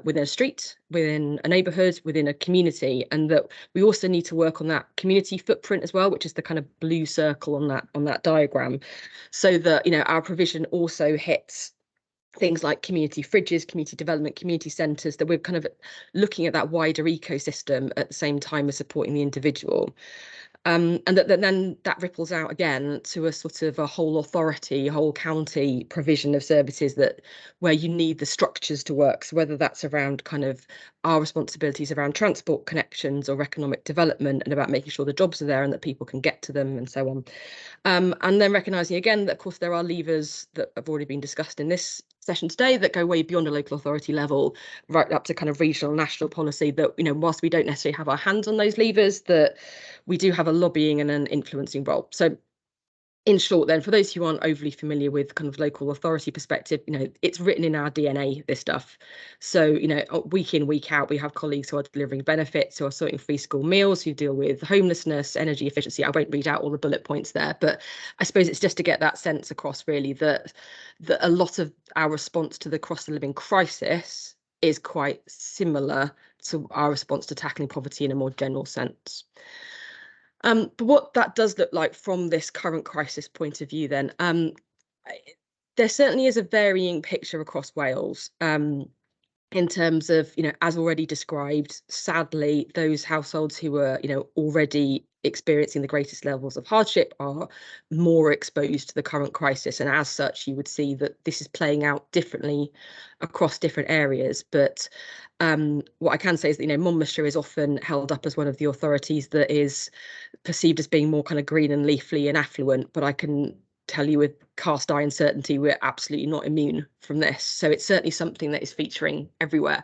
within a street, within a neighbourhood, within a community, and that we also need to work on that community footprint as well, which is the kind of blue circle on that diagram, so that, you know, our provision also hits things like community fridges, community development, community centres, that we're kind of looking at that wider ecosystem at the same time as supporting the individual. And then that ripples out again to a sort of a whole authority, whole county provision of services that where you need the structures to work. So whether that's around kind of our responsibilities around transport connections or economic development, and about making sure the jobs are there and that people can get to them and so on. And then recognising again that, of course, there are levers that have already been discussed in this session today that go way beyond a local authority level, right up to kind of regional, national policy, that, you know, whilst we don't necessarily have our hands on those levers, that we do have a lobbying and an influencing role. So in short, then, for those who aren't overly familiar with kind of local authority perspective, you know, it's written in our DNA, this stuff. So, you know, week in, week out, we have colleagues who are delivering benefits, who are sorting free school meals, who deal with homelessness, energy efficiency. I won't read out all the bullet points there, but I suppose it's just to get that sense across, really, that a lot of our response to the cost of living crisis is quite similar to our response to tackling poverty in a more general sense. But what that does look like from this current crisis point of view, then, there certainly is a varying picture across Wales, in terms of, you know, as already described, sadly, those households who are, you know, already experiencing the greatest levels of hardship are more exposed to the current crisis. And as such, you would see that this is playing out differently across different areas. But what I can say is that, you know, Monmouthshire is often held up as one of the authorities that is perceived as being more kind of green and leafy and affluent, but I can tell you with cast iron certainty we're absolutely not immune from this. So it's certainly something that is featuring everywhere.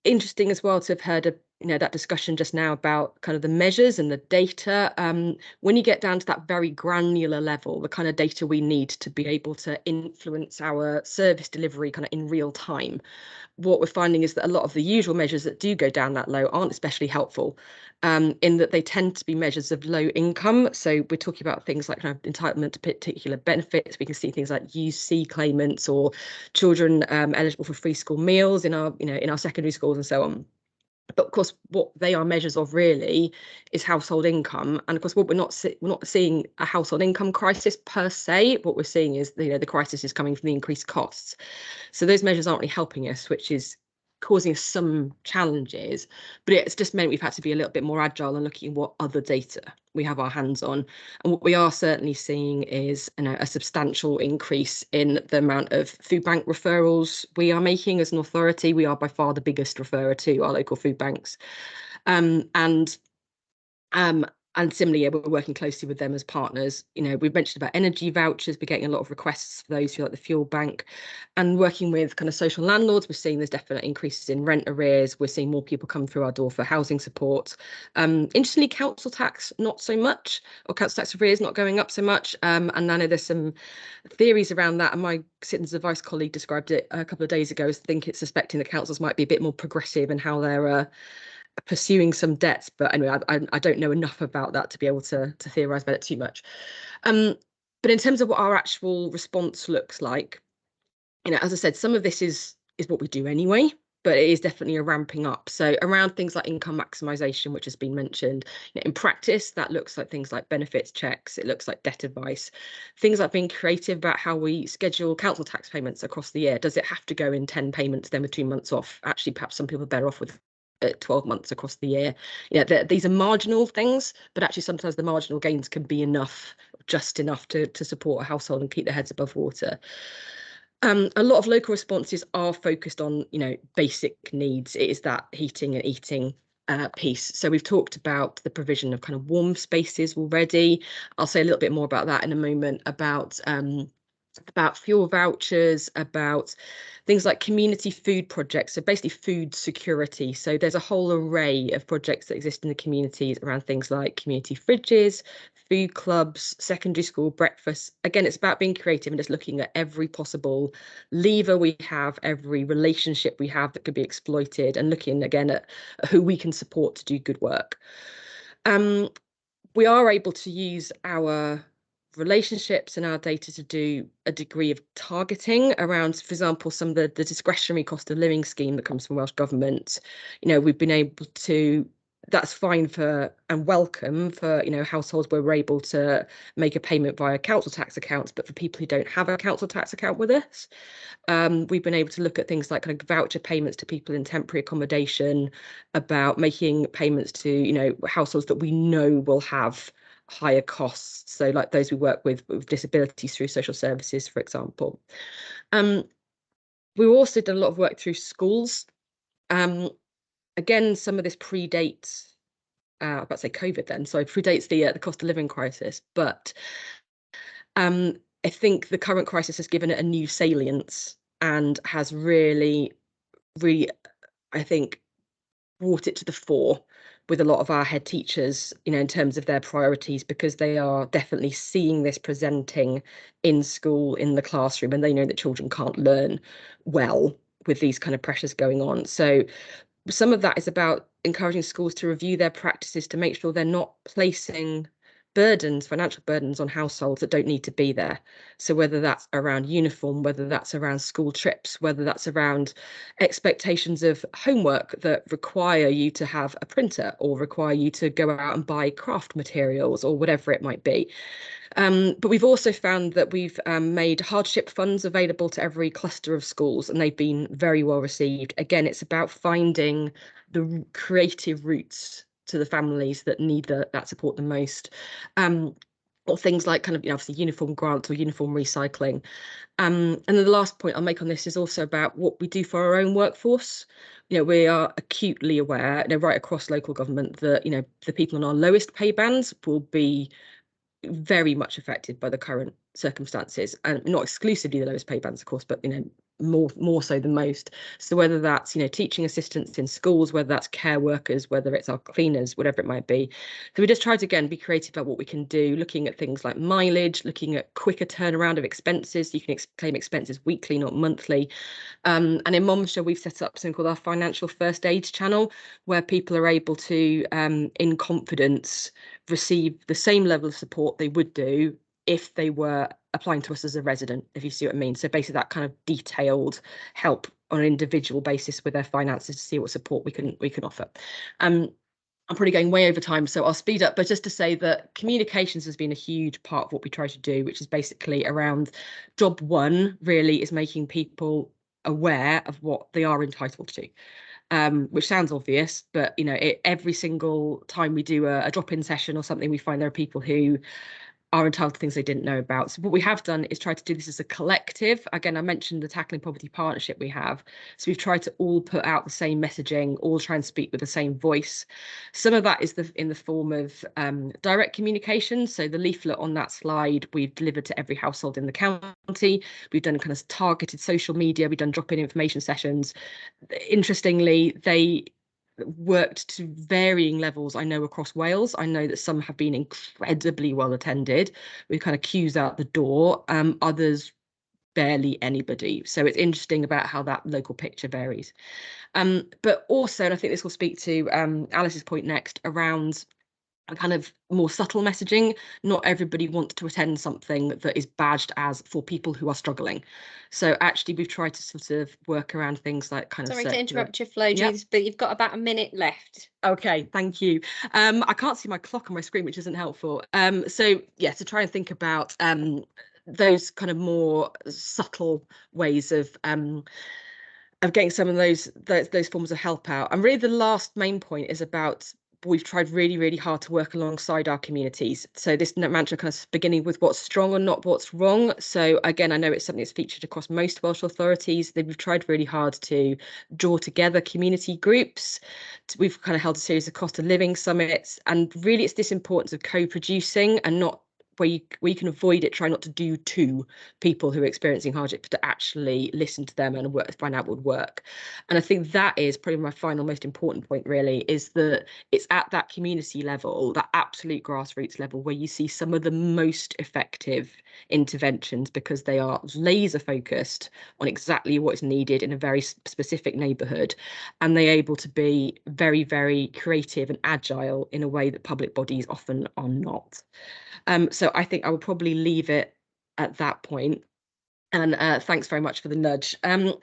Interesting as well to have heard that discussion just now about kind of the measures and the data. When you get down to that very granular level, the kind of data we need to be able to influence our service delivery kind of in real time, what we're finding is that a lot of the usual measures that do go down that low aren't especially helpful, in that they tend to be measures of low income. So we're talking about things like kind of entitlement to particular benefits. We can see things like UC claimants or children eligible for free school meals in our secondary schools and so on. But of course, what they are measures of really is household income. And of course, what we're not seeing a household income crisis per se. What we're seeing is, you know, the crisis is coming from the increased costs. So those measures aren't really helping us, which is causing some challenges, but it's just meant we've had to be a little bit more agile and looking at what other data we have our hands on. And what we are certainly seeing is, you know, a substantial increase in the amount of food bank referrals we are making as an authority. We are by far the biggest referrer to our local food banks. And similarly, we're working closely with them as partners. You know, we've mentioned about energy vouchers. We're getting a lot of requests for those who like the fuel bank, and working with kind of social landlords. We're seeing there's definite increases in rent arrears. We're seeing more people come through our door for housing support. Interestingly, council tax, not so much, or council tax arrears not going up so much. And I know there's some theories around that. And my citizens advice colleague described it a couple of days ago as suspecting the councils might be a bit more progressive in how they're pursuing some debts, but anyway, I don't know enough about that to be able to theorize about it too much. But in terms of what our actual response looks like, you know, as I said, some of this is what we do anyway, but it is definitely a ramping up. So around things like income maximisation, which has been mentioned, you know, in practice, that looks like things like benefits checks, it looks like debt advice, things like being creative about how we schedule council tax payments across the year. Does it have to go in 10 payments, then with 2 months off? Actually, perhaps some people are better off with 12 months across the year. You know, these are marginal things, but actually sometimes the marginal gains can be enough, just enough to support a household and keep their heads above water. A lot of local responses are focused on, you know, basic needs. It is that heating and eating piece. So we've talked about the provision of kind of warm spaces already. I'll say a little bit more about that in a moment, about fuel vouchers, about things like community food projects, so basically food security. So there's a whole array of projects that exist in the communities around things like community fridges, food clubs, secondary school breakfasts. Again, it's about being creative and just looking at every possible lever we have, every relationship we have that could be exploited, and looking again at who we can support to do good work. We are able to use our relationships and our data to do a degree of targeting around, for example, some of the discretionary cost of living scheme that comes from Welsh Government. You know, we've been able to, that's fine for and welcome for, you know, households where we're able to make a payment via council tax accounts, but for people who don't have a council tax account with us, we've been able to look at things like kind of voucher payments to people in temporary accommodation, about making payments to, you know, households that we know will have higher costs, so like those we work with disabilities through social services, for example. We also did a lot of work through schools. Again, some of this predates, I was about to say COVID then, so it predates the cost of living crisis, but I think the current crisis has given it a new salience and has really, I think, brought it to the fore with a lot of our head teachers, you know, in terms of their priorities, because they are definitely seeing this presenting in school, in the classroom, and they know that children can't learn well with these kind of pressures going on. So some of that is about encouraging schools to review their practices to make sure they're not placing burdens, financial burdens on households that don't need to be there. So whether that's around uniform, whether that's around school trips, whether that's around expectations of homework that require you to have a printer or require you to go out and buy craft materials or whatever it might be. But we've also found that we've made hardship funds available to every cluster of schools, and they've been very well received. Again, it's about finding the creative routes to the families that need that support the most. Or things like kind of, you know, obviously uniform grants or uniform recycling. And then the last point I'll make on this is also about what we do for our own workforce. You know, we are acutely aware, you know, right across local government, that, you know, the people on our lowest pay bands will be very much affected by the current circumstances, and not exclusively the lowest paid bands, of course, but, you know, more so than most. So whether that's, you know, teaching assistants in schools, whether that's care workers, whether it's our cleaners, whatever it might be. So we just try to, again, be creative about what we can do, looking at things like mileage, looking at quicker turnaround of expenses. You can claim expenses weekly, not monthly. And in Monmouthshire, we've set up something called our financial first aid channel, where people are able to, in confidence, receive the same level of support they would do if they were applying to us as a resident, if you see what I mean. So basically that kind of detailed help on an individual basis with their finances to see what support we can offer. I'm probably going way over time, so I'll speed up, but just to say that communications has been a huge part of what we try to do, which is basically around job one really is making people aware of what they are entitled to. Which sounds obvious, but you know, every single time we do a drop-in session or something, we find there are people who are entitled to things they didn't know about. So what we have done is try to do this as a collective. Again, I mentioned the Tackling Poverty partnership we have. So we've tried to all put out the same messaging, all try and speak with the same voice. Some of that is in the form of direct communication. So the leaflet on that slide, we've delivered to every household in the county. We've done kind of targeted social media. We've done drop-in information sessions. Interestingly, they worked to varying levels, I know, across Wales. I know that some have been incredibly well attended with kind of queues out the door, others barely anybody. So it's interesting about how that local picture varies. But also, and I think this will speak to Alice's point next, around a kind of more subtle messaging. Not everybody wants to attend something that is badged as for people who are struggling. So actually we've tried to sort of work around things like kind of
Sorry to interrupt your flow,
Yep.
Judith, but you've got about a minute left.
Okay, thank you. I can't see my clock on my screen, which isn't helpful. So yeah, to try and think about those kind of more subtle ways of getting some of those forms of help out. And really the last main point is about we've tried really, really hard to work alongside our communities. So this mantra kind of beginning with what's strong and not what's wrong. So again, I know it's something that's featured across most Welsh authorities. We've tried really hard to draw together community groups. We've kind of held a series of cost of living summits. And really it's this importance of co-producing and not where you can avoid it, try not to do to people who are experiencing hardship, but to actually listen to them and find out what would work. And I think that is probably my final most important point really, is that it's at that community level, that absolute grassroots level, where you see some of the most effective interventions, because they are laser focused on exactly what is needed in a very specific neighbourhood, and they're able to be very, very creative and agile in a way that public bodies often are not. So I think I will probably leave it at that point. And thanks very much for the nudge. I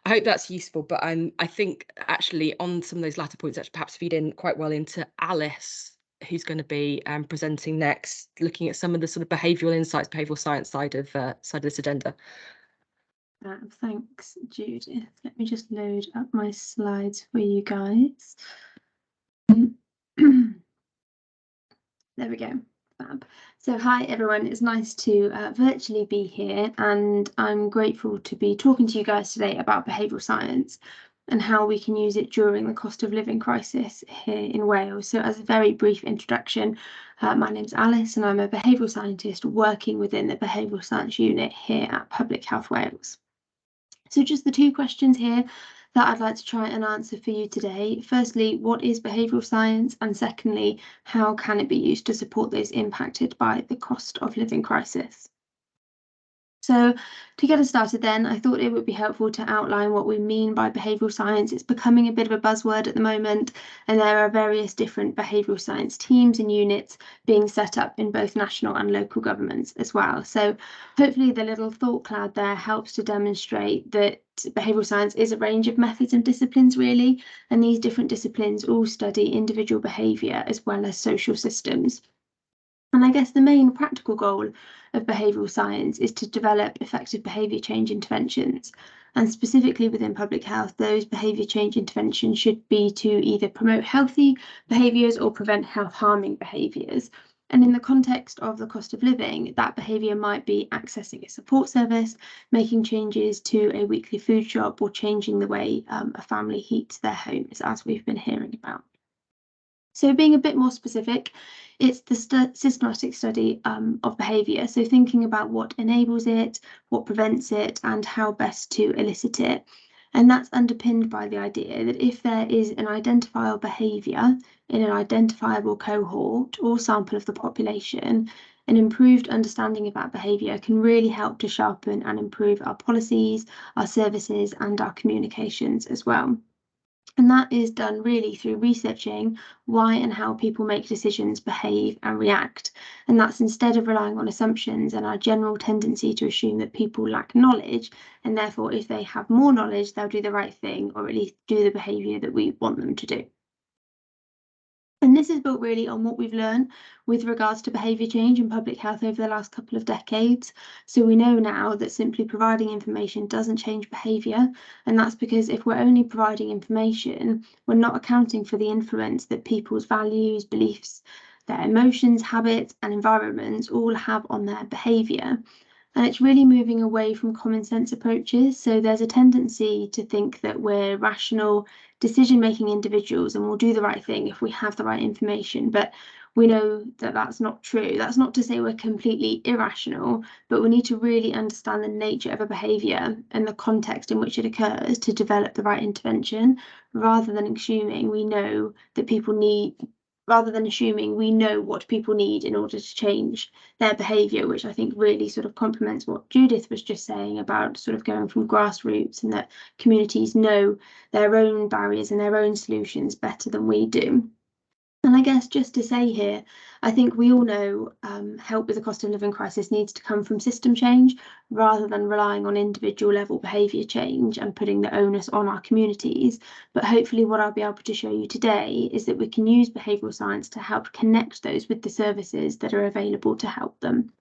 hope that's useful, but I think actually on some of those latter points that perhaps feed in quite well into Alice, who's going to be presenting next, looking at some of the sort of behavioural insights, behavioural science side of this agenda.
Thanks, Judith. Let me just load up my slides for you guys. There we go. Fab. So hi everyone, it's nice to virtually be here, and I'm grateful to be talking to you guys today about behavioural science and how we can use it during the cost of living crisis here in Wales. So as a very brief introduction, my name's Alice and I'm a behavioural scientist working within the behavioural science unit here at Public Health Wales. So just the two questions here that I'd like to try and answer for you today. Firstly, what is behavioural science? And secondly, how can it be used to support those impacted by the cost of living crisis? So to get us started then, I thought it would be helpful to outline what we mean by behavioural science. It's becoming a bit of a buzzword at the moment, and there are various different behavioural science teams and units being set up in both national and local governments as well. So hopefully the little thought cloud there helps to demonstrate that behavioural science is a range of methods and disciplines really, and these different disciplines all study individual behaviour as well as social systems. And I guess the main practical goal of behavioural science is to develop effective behaviour change interventions. And specifically within public health, those behaviour change interventions should be to either promote healthy behaviours or prevent health harming behaviours. And in the context of the cost of living, that behaviour might be accessing a support service, making changes to a weekly food shop, or changing the way a family heats their homes, as we've been hearing about. So being a bit more specific, it's the systematic study of behaviour. So thinking about what enables it, what prevents it, and how best to elicit it. And that's underpinned by the idea that if there is an identifiable behaviour in an identifiable cohort or sample of the population, an improved understanding of that behaviour can really help to sharpen and improve our policies, our services, and our communications as well. And that is done really through researching why and how people make decisions, behave and react. And that's instead of relying on assumptions and our general tendency to assume that people lack knowledge, and therefore if they have more knowledge, they'll do the right thing or at least do the behaviour that we want them to do. And this is built really on what we've learned with regards to behaviour change in public health over the last couple of decades. So we know now that simply providing information doesn't change behaviour, and that's because if we're only providing information, we're not accounting for the influence that people's values, beliefs, their emotions, habits and environments all have on their behaviour. And it's really moving away from common sense approaches. So there's a tendency to think that we're rational, decision-making individuals and we'll do the right thing if we have the right information. But we know that that's not true. That's not to say we're completely irrational, but we need to really understand the nature of a behaviour and the context in which it occurs to develop the right intervention, rather than assuming we know that people need, rather than assuming we know what people need in order to change their behaviour, which I think really sort of complements what Judith was just saying about sort of going from grassroots and that communities know their own barriers and their own solutions better than we do. And I guess just to say here, I think we all know help with the cost of living crisis needs to come from system change rather than relying on individual level behaviour change and putting the onus on our communities. But hopefully what I'll be able to show you today is that we can use behavioural science to help connect those with the services that are available to help them.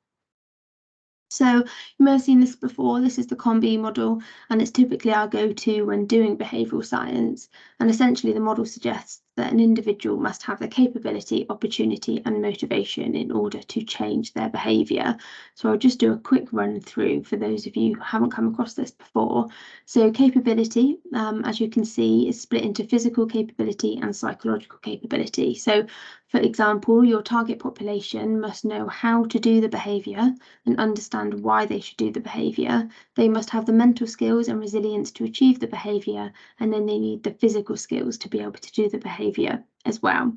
So you may have seen this before. This is the COM-B model, and it's typically our go-to when doing behavioural science. And essentially the model suggests that an individual must have the capability, opportunity and motivation in order to change their behaviour. So I'll just do a quick run through for those of you who haven't come across this before. So capability, as you can see, is split into physical capability and psychological capability. So for example, your target population must know how to do the behaviour and understand why they should do the behaviour. They must have the mental skills and resilience to achieve the behaviour, and then they need the physical skills to be able to do the behaviour as well.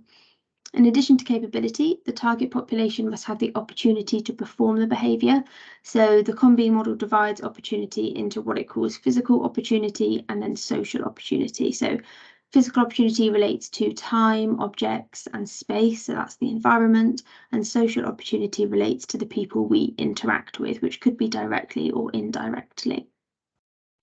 In addition to capability, the target population must have the opportunity to perform the behaviour. So the COM-B model divides opportunity into what it calls physical opportunity and then social opportunity. So physical opportunity relates to time, objects and space, so that's the environment, and social opportunity relates to the people we interact with, which could be directly or indirectly.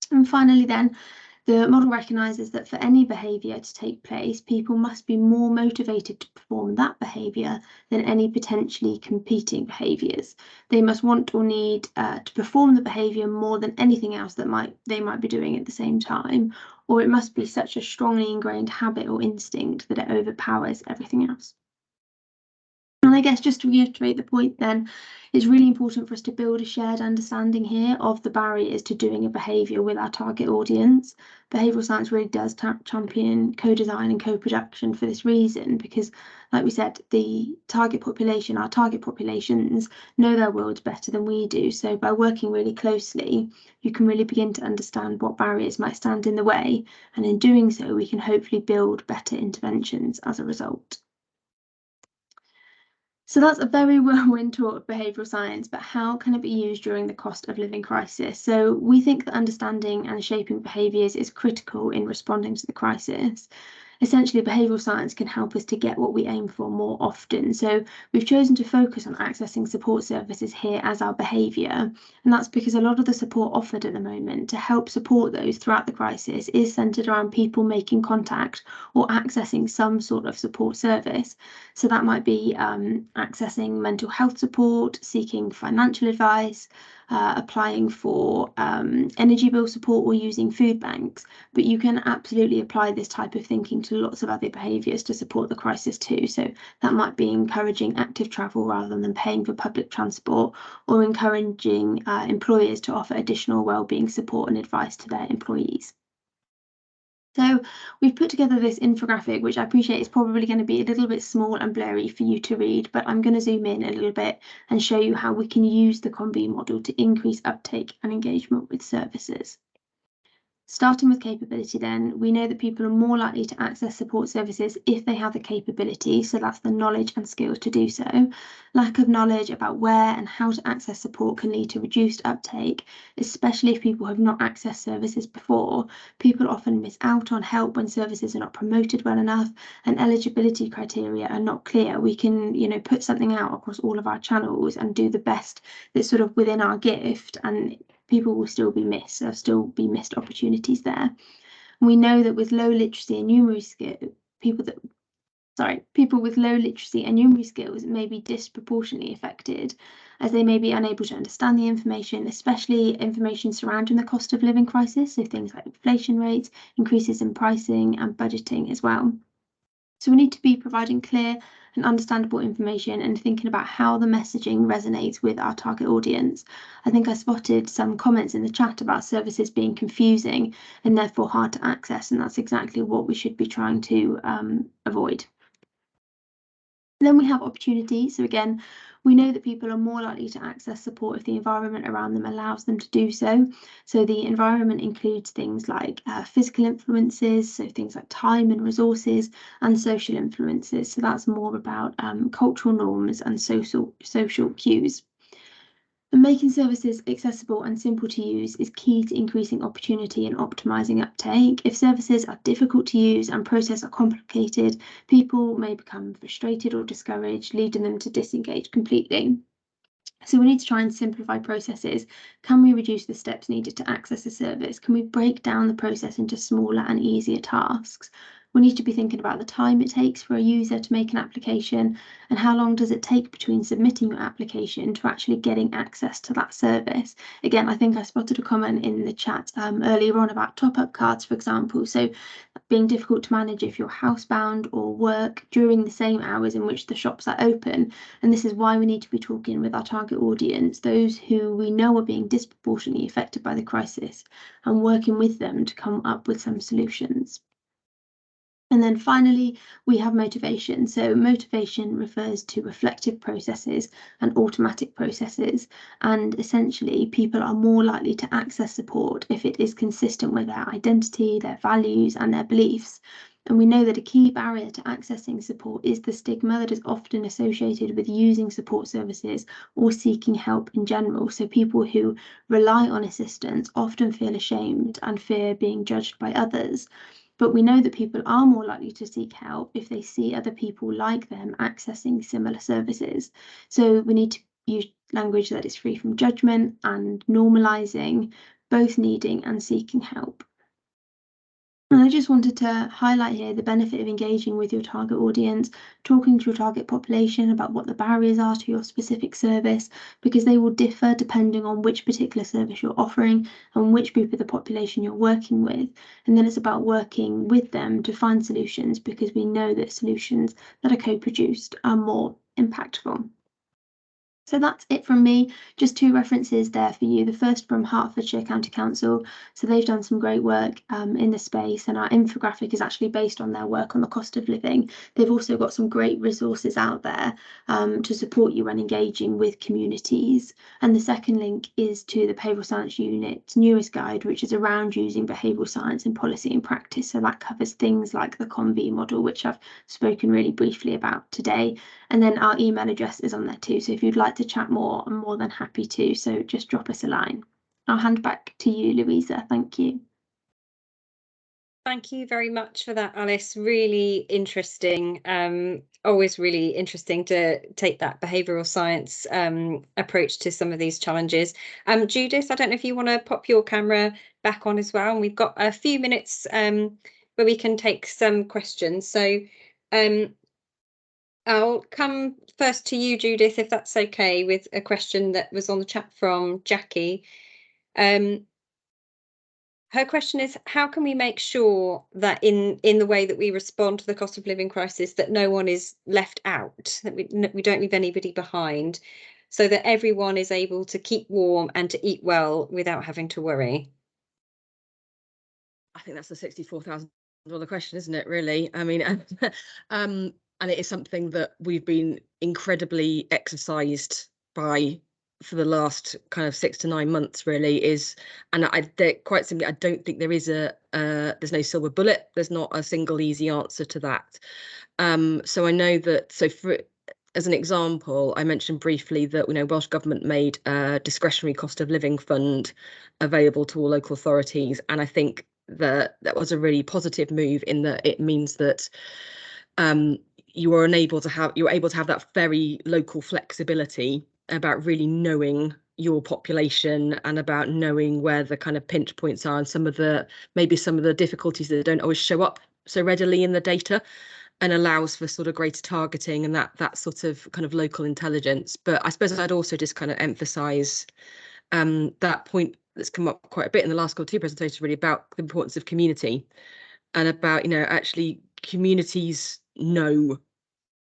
And finally then, the model recognises that for any behaviour to take place, people must be more motivated to perform that behaviour than any potentially competing behaviours. They must want or need to perform the behaviour more than anything else that they might be doing at the same time, or it must be such a strongly ingrained habit or instinct that it overpowers everything else. And I guess just to reiterate the point then, it's really important for us to build a shared understanding here of the barriers to doing a behaviour with our target audience. Behavioural science really does champion co-design and co-production for this reason, because like we said, the target population, our target populations know their world better than we do. So by working really closely, you can really begin to understand what barriers might stand in the way. And in doing so, we can hopefully build better interventions as a result. So that's a very whirlwind tour of behavioural science, but how can it be used during the cost of living crisis? So we think that understanding and shaping behaviours is critical in responding to the crisis. Essentially, behavioural science can help us to get what we aim for more often. So we've chosen to focus on accessing support services here as our behaviour. And that's because a lot of the support offered at the moment to help support those throughout the crisis is centred around people making contact or accessing some sort of support service. So that might be accessing mental health support, seeking financial advice, applying for energy bill support or using food banks. But you can absolutely apply this type of thinking to lots of other behaviours to support the crisis too. So that might be encouraging active travel rather than paying for public transport, or encouraging employers to offer additional wellbeing support and advice to their employees. So we've put together this infographic, which I appreciate is probably going to be a little bit small and blurry for you to read, but I'm going to zoom in a little bit and show you how we can use the COM-B model to increase uptake and engagement with services. Starting with capability then, we know that people are more likely to access support services if they have the capability, so that's the knowledge and skills to do so. Lack of knowledge about where and how to access support can lead to reduced uptake, especially if people have not accessed services before. People often miss out on help when services are not promoted well enough and eligibility criteria are not clear. We can, put something out across all of our channels and do the best that's sort of within our gift, and people will still be missed. There'll still be missed opportunities there. And we know that with low literacy and numeracy skills, people with low literacy and numeracy skills may be disproportionately affected, as they may be unable to understand the information, especially information surrounding the cost of living crisis, so things like inflation rates, increases in pricing and budgeting as well. So we need to be providing clear and understandable information and thinking about how the messaging resonates with our target audience. I think I spotted some comments in the chat about services being confusing and therefore hard to access, and that's exactly what we should be trying to avoid. Then we have opportunities. So again, we know that people are more likely to access support if the environment around them allows them to do so. So the environment includes things like physical influences, so things like time and resources, and social influences. So that's more about cultural norms and social cues. And making services accessible and simple to use is key to increasing opportunity and optimizing uptake. If services are difficult to use and processes are complicated, people may become frustrated or discouraged, leading them to disengage completely. So we need to try and simplify processes. Can we reduce the steps needed to access a service? Can we break down the process into smaller and easier tasks? We need to be thinking about the time it takes for a user to make an application and how long does it take between submitting your application to actually getting access to that service. Again, I think I spotted a comment in the chat earlier on about top-up cards, for example. So being difficult to manage if you're housebound or work during the same hours in which the shops are open. And this is why we need to be talking with our target audience, those who we know are being disproportionately affected by the crisis, and working with them to come up with some solutions. And then finally, we have motivation. So motivation refers to reflective processes and automatic processes. And essentially, people are more likely to access support if it is consistent with their identity, their values, and their beliefs. And we know that a key barrier to accessing support is the stigma that is often associated with using support services or seeking help in general. So people who rely on assistance often feel ashamed and fear being judged by others. But we know that people are more likely to seek help if they see other people like them accessing similar services. So we need to use language that is free from judgment and normalising both needing and seeking help. And I just wanted to highlight here the benefit of engaging with your target audience, talking to your target population about what the barriers are to your specific service, because they will differ depending on which particular service you're offering and which group of the population you're working with. And then it's about working with them to find solutions, because we know that solutions that are co-produced are more impactful. So that's it from me. Just two references there for you. The first from Hertfordshire County Council. So they've done some great work in the space, and our infographic is actually based on their work on the cost of living. They've also got some great resources out there to support you when engaging with communities. And the second link is to the Behavioural Science Unit's newest guide, which is around using behavioural science in policy and practice. So that covers things like the CONV model, which I've spoken really briefly about today. And then our email address is on there too. So if you'd like to chat more, I'm more than happy to. So just drop us a line. I'll hand back to you, Louisa. Thank you.
Thank you very much for that, Alice. Really interesting. Always really interesting to take that behavioural science approach to some of these challenges. Judith, I don't know if you want to pop your camera back on as well. And we've got a few minutes where we can take some questions. So I'll come first to you, Judith, if that's okay, with a question that was on the chat from Jackie. Her question is, how can we make sure that in the way that we respond to the cost of living crisis, that no one is left out, that we don't leave anybody behind, so that everyone is able to keep warm and to eat well without having to worry?
I think that's the $64,000 question, isn't it, really? I mean, and it is something that we've been incredibly exercised by for the last kind of 6 to 9 months really is, and quite simply, I don't think there is there's no silver bullet. There's not a single easy answer to that. So I know that, so as an example, I mentioned briefly that Welsh Government made a discretionary cost of living fund available to all local authorities, and I think that was a really positive move in that it means that you're able to have that very local flexibility about really knowing your population and about knowing where the kind of pinch points are and maybe some of the difficulties that don't always show up so readily in the data, and allows for sort of greater targeting and that sort of kind of local intelligence. But I suppose I'd also just kind of emphasize that point that's come up quite a bit in the last couple of 2 presentations, really about the importance of community and about, actually communities know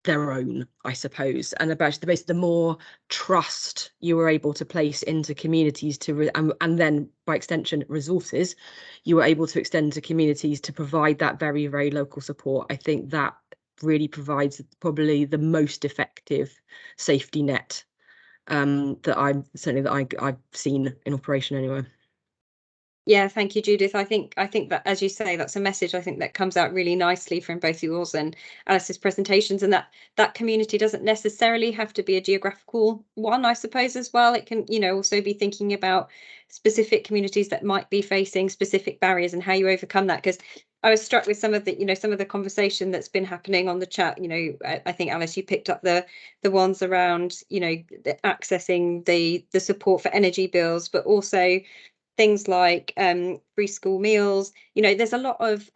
their own, I suppose, and about the more trust you were able to place into communities and then by extension resources you were able to extend to communities to provide that very, very local support. I think that really probably the most effective safety net that I've seen in operation anyway.
Yeah, thank you, Judith. I think that, as you say, that's a message I think that comes out really nicely from both yours and Alice's presentations, and that community doesn't necessarily have to be a geographical one, I suppose, as well. It can, also be thinking about specific communities that might be facing specific barriers and how you overcome that. Because I was struck with some of the conversation that's been happening on the chat. I think, Alice, you picked up the ones around, accessing the support for energy bills, but also things like free school meals. There's a lot of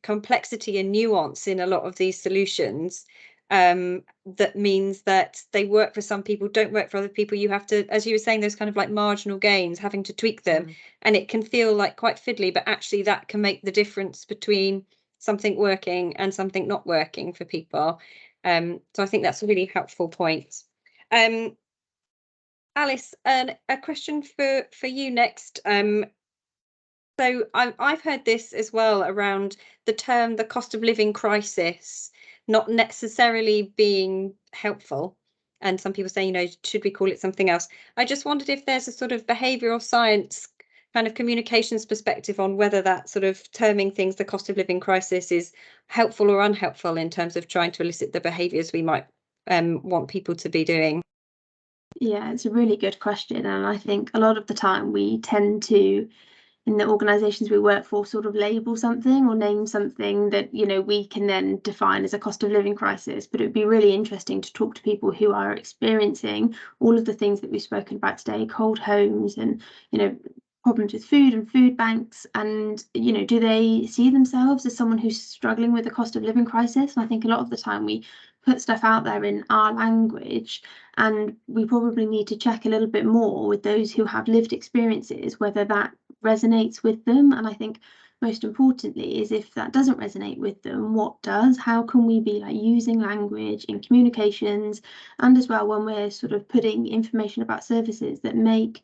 complexity and nuance in a lot of these solutions, that means that they work for some people, don't work for other people. You have to, as you were saying, those kind of like marginal gains, having to tweak them, and it can feel like quite fiddly, but actually that can make the difference between something working and something not working for people. So I think that's a really helpful point. Alice, a question for you next. So I've heard this as well around the term, the cost of living crisis, not necessarily being helpful. And some people say, should we call it something else? I just wondered if there's a sort of behavioural science kind of communications perspective on whether that sort of terming things the cost of living crisis is helpful or unhelpful in terms of trying to elicit the behaviours we might want people to be doing.
Yeah, it's a really good question, and I think a lot of the time we tend to, in the organisations we work for, sort of label something or name something that we can then define as a cost of living crisis. But it would be really interesting to talk to people who are experiencing all of the things that we've spoken about today: cold homes and problems with food and food banks, and do they see themselves as someone who's struggling with a cost of living crisis? And I think a lot of the time we put stuff out there in our language, and we probably need to check a little bit more with those who have lived experiences whether that resonates with them. And I think most importantly is, if that doesn't resonate with them, what does? How can we be using language in communications, and as well when we're sort of putting information about services that make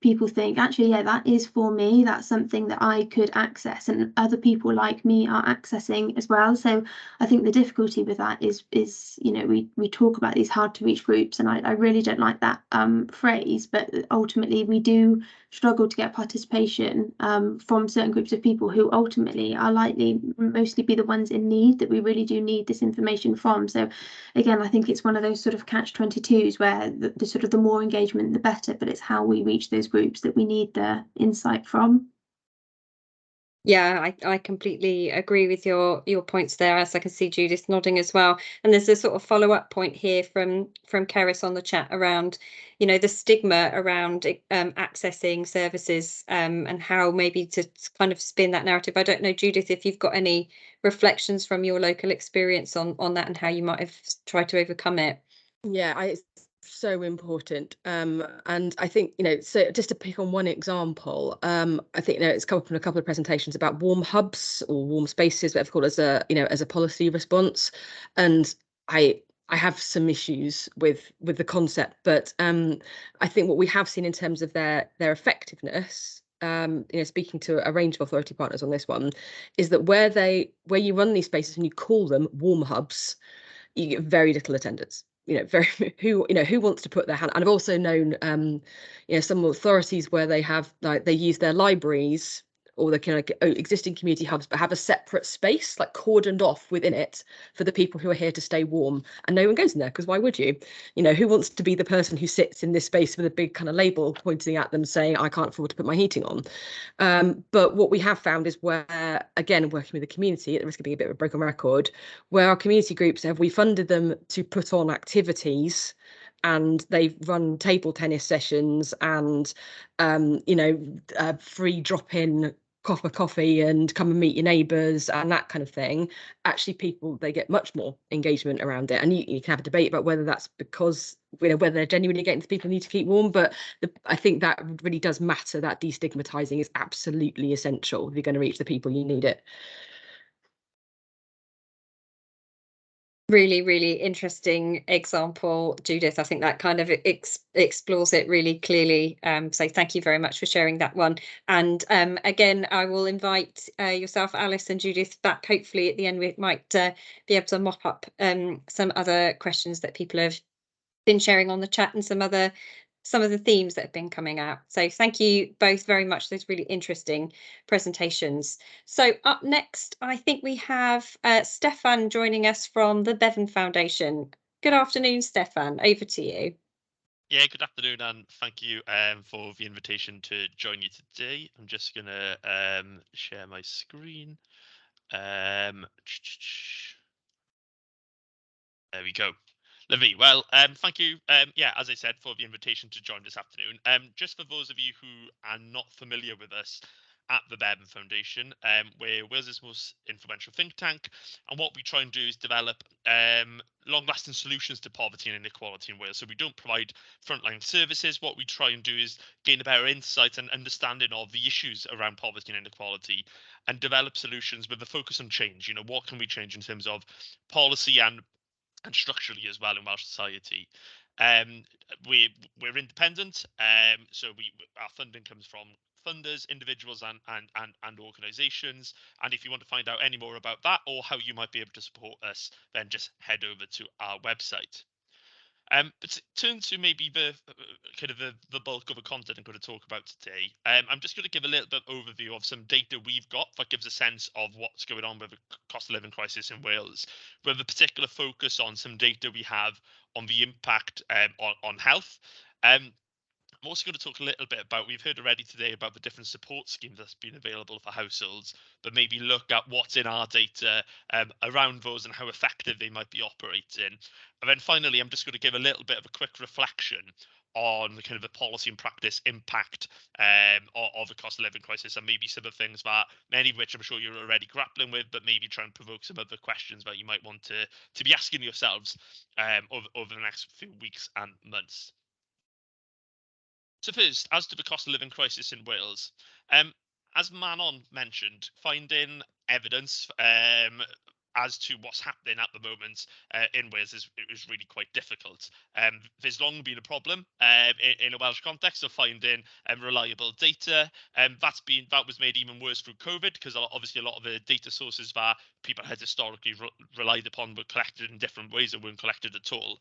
people think, actually, yeah, that is for me, that's something that I could access and other people like me are accessing as well. So I think the difficulty with that is we talk about these hard to reach groups, and I really don't like that phrase, but ultimately we do struggle to get participation from certain groups of people who ultimately are likely mostly be the ones in need that we really do need this information from. So again, I think it's one of those sort of catch-22s where the sort of the more engagement the better, but it's how we reach those groups that we need the insight from.
Yeah, I completely agree with your points there, as I can see Judith nodding as well. And there's a sort of follow-up point here from Keris on the chat around, the stigma around accessing services, and how maybe to kind of spin that narrative. I don't know, Judith, if you've got any reflections from your local experience on that and how you might have tried to overcome it.
Yeah, it's so important. And I think, so just to pick on one example, I think, it's come up in a couple of presentations about warm hubs or warm spaces, whatever called, as a policy response. And I have some issues with the concept, but I think what we have seen in terms of their effectiveness, speaking to a range of authority partners on this one, is that where you run these spaces and you call them warm hubs, you get very little attendance. very who wants to put their hand. And I've also known some authorities where they have they use their libraries or the kind of existing community hubs, but have a separate space like cordoned off within it for the people who are here to stay warm, and no one goes in there because why would you? Who wants to be the person who sits in this space with a big kind of label pointing at them saying I can't afford to put my heating on? But what we have found is where, again, working with the community, at the risk of being a bit of a broken record, where our community groups we funded them to put on activities, and they've run table tennis sessions and free drop-in coffee and come and meet your neighbours and that kind of thing. Actually, people, they get much more engagement around it, and you can have a debate about whether that's because whether they're genuinely getting to people who need to keep warm, but I think that really does matter. That destigmatizing is absolutely essential if you're going to reach the people you need it.
Really, really interesting example, Judith. I think that kind of explores it really clearly. So thank you very much for sharing that one. And again, I will invite yourself, Alice, and Judith back. Hopefully at the end we might be able to mop up some other questions that people have been sharing on the chat and some of the themes that have been coming out. So thank you both very much. Those really interesting presentations. So up next, I think we have Stefan joining us from the Bevan Foundation. Good afternoon, Stefan. Over to you.
Yeah, good afternoon, and thank you for the invitation to join you today. I'm just going to share my screen. There we go. Lovely. Well, thank you. Yeah, as I said, for the invitation to join this afternoon. Just for those of you who are not familiar with us at the Bevan Foundation, we're Wales's most influential think tank, and what we try and do is develop long-lasting solutions to poverty and inequality in Wales. So we don't provide frontline services. What we try and do is gain a better insight and understanding of the issues around poverty and inequality, and develop solutions with a focus on change. What can we change in terms of policy and structurally as well in Welsh society. We're independent, so our funding comes from funders, individuals, and organisations. And if you want to find out any more about that or how you might be able to support us, then just head over to our website. But to turn to maybe the kind of the bulk of the content I'm going to talk about today, I'm just going to give a little bit of overview of some data we've got that gives a sense of what's going on with the cost of living crisis in Wales, with a particular focus on some data we have on the impact on health. I'm also going to talk a little bit about, we've heard already today about the different support schemes that's been available for households, but maybe look at what's in our data around those and how effective they might be operating. And then finally, I'm just going to give a little bit of a quick reflection on the kind of the policy and practice impact of the cost of living crisis, and maybe some of the things that many of which I'm sure you're already grappling with, but maybe try and provoke some other questions that you might want to be asking yourselves over the next few weeks and months. So first, as to the cost of living crisis in Wales, as Manon mentioned, finding evidence as to what's happening at the moment in Wales is really quite difficult. There's long been a problem in a Welsh context of finding reliable data. That was made even worse through COVID, because obviously a lot of the data sources that people had historically relied upon were collected in different ways or weren't collected at all.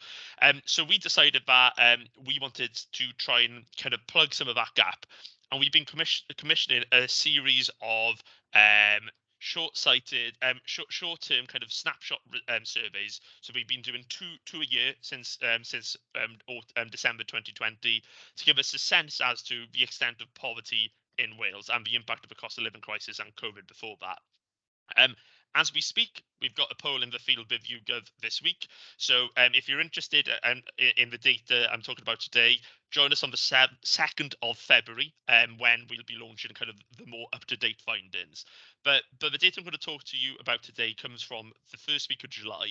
So we decided that we wanted to try and kind of plug some of that gap. And we've been commissioning a series of short-term kind of snapshot surveys. So we've been doing two a year since December 2020 to give us a sense as to the extent of poverty in Wales and the impact of the cost of living crisis and COVID before that. As we speak, we've got a poll in the field with YouGov this week. So if you're interested in the data I'm talking about today, join us on the 2nd of February when we'll be launching kind of the more up-to-date findings. But the data I'm going to talk to you about today comes from the first week of July,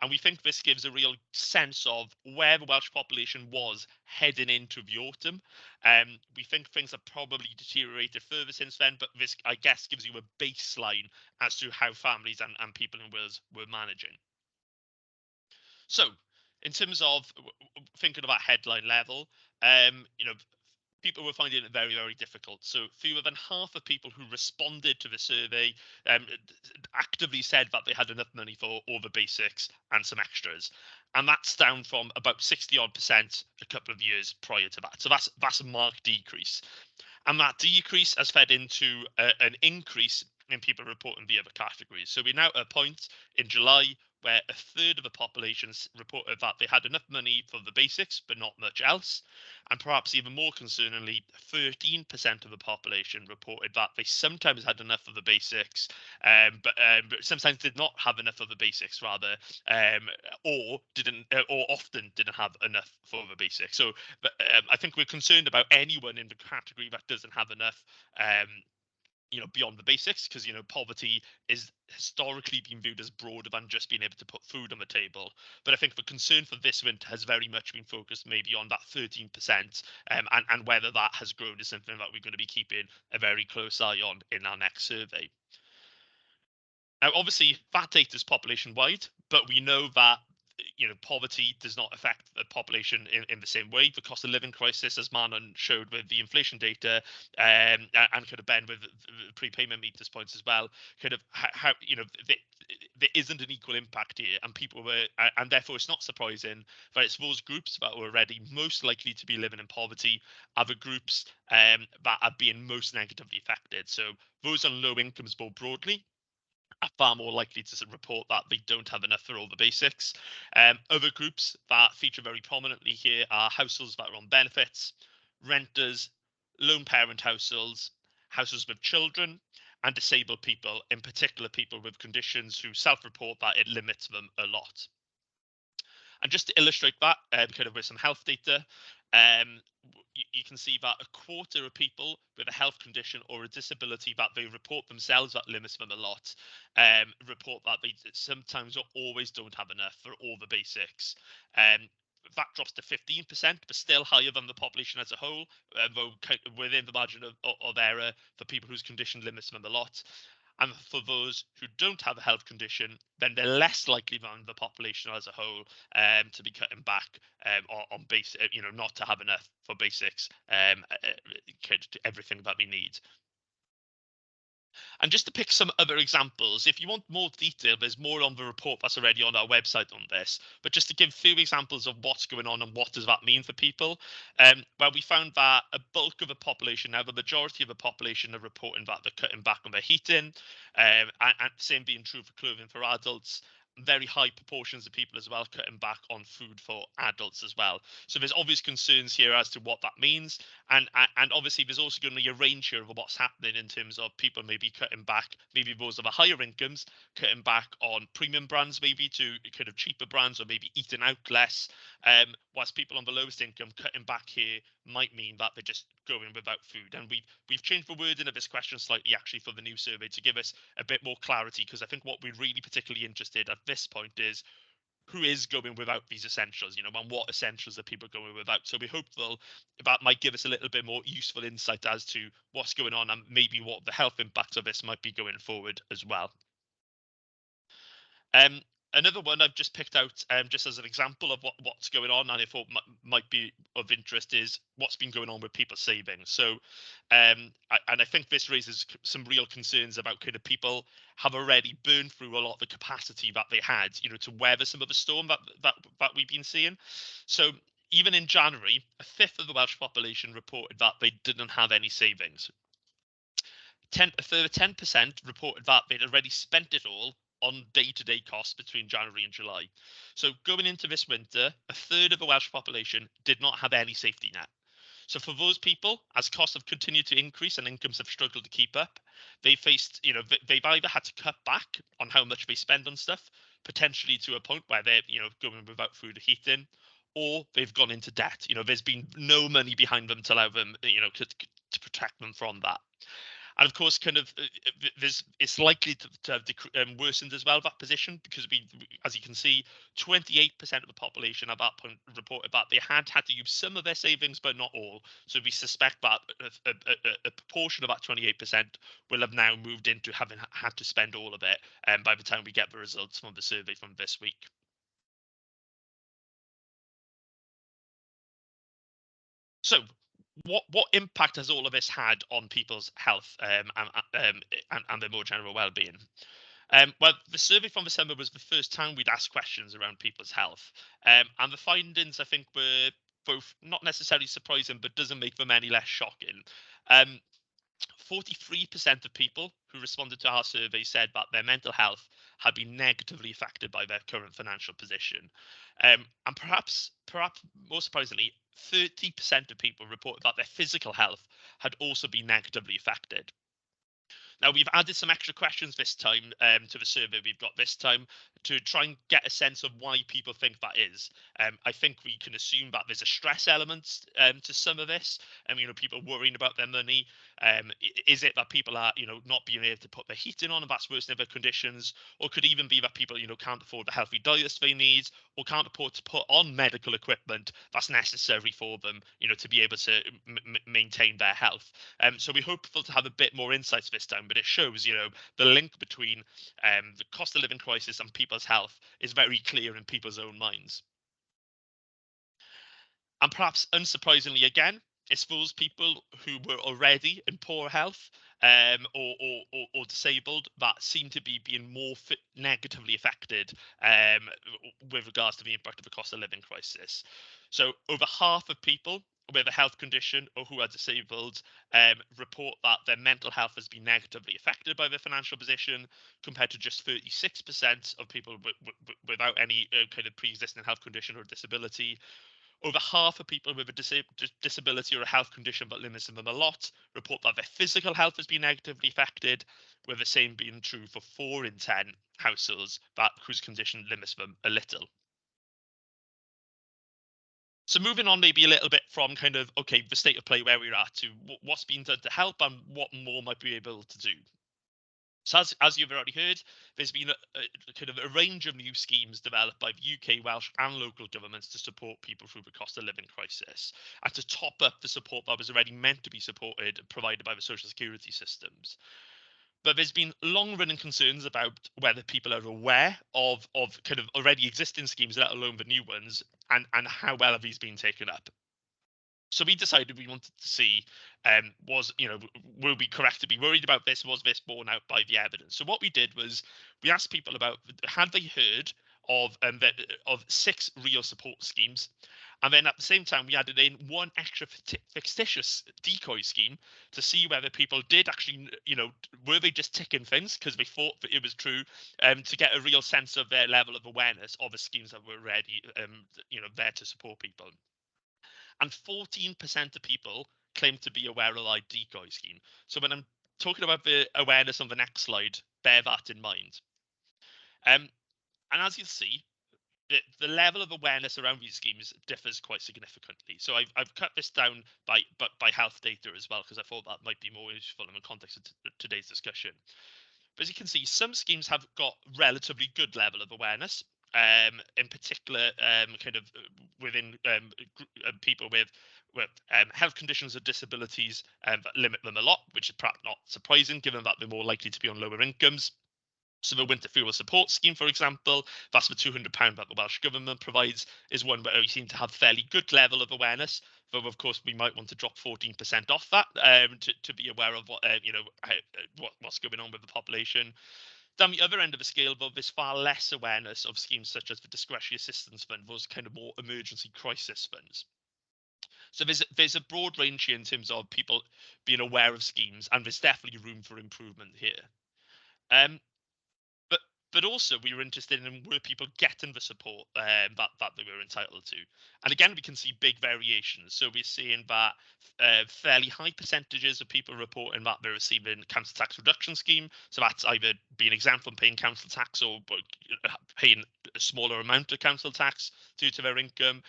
and we think this gives a real sense of where the Welsh population was heading into the autumn. We think things have probably deteriorated further since then, but this, I guess, gives you a baseline as to how families and people in Wales were managing. So, in terms of thinking about headline level, people were finding it very, very difficult. So fewer than half of people who responded to the survey actively said that they had enough money for all the basics and some extras. And that's down from about 60-odd% a couple of years prior to that. So that's a marked decrease. And that decrease has fed into an increase in people reporting the other categories. So we're now at a point in July where a third of the population reported that they had enough money for the basics, but not much else. And perhaps even more concerningly, 13% of the population reported that they sometimes had enough of the basics, but sometimes did not have enough of the basics, rather, or often didn't have enough for the basics. So, but I think we're concerned about anyone in the category that doesn't have enough. Beyond the basics, because poverty is historically been viewed as broader than just being able to put food on the table. But I think the concern for this winter has very much been focused maybe on that 13%, and whether that has grown is something that we're going to be keeping a very close eye on in our next survey. Now, obviously, that data is population-wide, but we know that poverty does not affect the population in the same way. The cost of living crisis, as Manon showed with the inflation data, and kind of Ben with the prepayment meters points as well, kind of how there isn't an equal impact here, and people were, and therefore it's not surprising that it's those groups that were already most likely to be living in poverty are the groups that are being most negatively affected. So those on low incomes more broadly are far more likely to report that they don't have enough for all the basics. Other groups that feature very prominently here are households that are on benefits, renters, lone parent households, households with children, and disabled people, in particular people with conditions who self-report that it limits them a lot. And just to illustrate that, kind of with some health data, you can see that a quarter of people with a health condition or a disability that they report themselves that limits them a lot, report that they sometimes or always don't have enough for all the basics. That drops to 15%, but still higher than the population as a whole, though within the margin of error for people whose condition limits them a lot. And for those who don't have a health condition, then they're less likely than the population as a whole to be cutting back on basic, not to have enough for basics, everything that we need. And just to pick some other examples, if you want more detail, there's more on the report that's already on our website on this. But just to give a few examples of what's going on and what does that mean for people, well, we found that a bulk of the population, now the majority of the population are reporting that they're cutting back on their heating, and same being true for clothing for adults. Very high proportions of people as well cutting back on food for adults as well. So there's obvious concerns here as to what that means, and obviously there's also going to be a range here of what's happening in terms of people maybe cutting back, maybe those of a higher incomes cutting back on premium brands, maybe to kind of cheaper brands, or maybe eating out less, whilst people on the lowest income cutting back here might mean that they're just going without food. And we've changed the wording of this question slightly actually for the new survey to give us a bit more clarity, because I think what we're really particularly interested at this point is who is going without these essentials, and what essentials are people going without. So we're hopeful that might give us a little bit more useful insight as to what's going on and maybe what the health impact of this might be going forward as well. Another one I've just picked out just as an example of what's going on, and I thought might be of interest, is what's been going on with people's savings. So, and I think this raises some real concerns about kind of people have already burned through a lot of the capacity that they had, to weather some of the storm that we've been seeing. So even in January, a fifth of the Welsh population reported that they didn't have any savings. A further 10% reported that they'd already spent it all on day-to-day costs between January and July. So going into this winter, a third of the Welsh population did not have any safety net. So for those people, as costs have continued to increase and incomes have struggled to keep up, they faced, they've either had to cut back on how much they spend on stuff, potentially to a point where they're, going without food or heating, or they've gone into debt. There's been no money behind them to allow them, to protect them from that. And of course, kind of, it's likely to have worsened as well, that position, because as you can see, 28% of the population at that point reported that they had to use some of their savings, but not all. So we suspect that a proportion of that 28% will have now moved into having had to spend all of it by the time we get the results from the survey from this week. So what impact has all of this had on people's health and their more general well-being? Well, the survey from December was the first time we'd asked questions around people's health, and the findings, I think, were both not necessarily surprising, but doesn't make them any less shocking. 43% of people who responded to our survey said that their mental health had been negatively affected by their current financial position. And perhaps more surprisingly, 30% of people reported that their physical health had also been negatively affected. Now, we've added some extra questions this time to the survey we've got this time to try and get a sense of why people think that is. I think we can assume that there's a stress element to some of this. People worrying about their money. Is it that people are, not being able to put their heating on and that's worsening their conditions? Or could even be that people, can't afford the healthy diets they need or can't afford to put on medical equipment that's necessary for them, to be able to maintain their health. So we're hopeful to have a bit more insights this time, but it shows, the link between the cost of living crisis and people's health is very clear in people's own minds. And perhaps unsurprisingly again, it's those people who were already in poor health or disabled that seem to be being more negatively affected with regards to the impact of the cost of living crisis. So over half of people with a health condition or who are disabled report that their mental health has been negatively affected by their financial position, compared to just 36% of people without any kind of pre-existing health condition or disability. Over half of people with a disability or a health condition that limits them a lot report that their physical health has been negatively affected, with the same being true for 4 in 10 households whose condition limits them a little. So moving on maybe a little bit from kind of, okay, the state of play where we're at to what's been done to help and what more might be able to do. So as you've already heard, there's been a kind of a range of new schemes developed by the UK, Welsh and local governments to support people through the cost of living crisis and to top up the support that was already meant to be supported and provided by the social security systems. But there's been long-running concerns about whether people are aware of kind of already existing schemes, let alone the new ones, and how well have these been taken up. So we decided we wanted to see, were we correct to be worried about this? Was this borne out by the evidence? So what we did was we asked people about, had they heard of 6 real support schemes? And then at the same time, we added in one extra fictitious decoy scheme to see whether people did actually, were they just ticking things because they thought that it was true, to get a real sense of their level of awareness of the schemes that were already, there to support people. And 14% of people claim to be aware of the decoy scheme. So when I'm talking about the awareness on the next slide, bear that in mind. And as you'll see, the level of awareness around these schemes differs quite significantly. So I've cut this down by health data as well, because I thought that might be more useful in the context of today's discussion. But as you can see, some schemes have got relatively good level of awareness, in particular, kind of within people with health conditions or disabilities that limit them a lot, which is perhaps not surprising given that they're more likely to be on lower incomes. So the winter fuel support scheme, for example, that's the £200 that the Welsh Government provides, is one where we seem to have fairly good level of awareness. Though, of course, we might want to drop 14% off that to be aware of what what's going on with the population. Down the other end of the scale, though, there's far less awareness of schemes such as the Discretionary Assistance Fund, those kind of more emergency crisis funds. So there's a broad range here in terms of people being aware of schemes, and there's definitely room for improvement here. But also we were interested in were people getting the support that they were entitled to. And again, we can see big variations. So we're seeing that fairly high percentages of people reporting that they're receiving council tax reduction scheme. So that's either being exempt from paying council tax or paying a smaller amount of council tax due to their income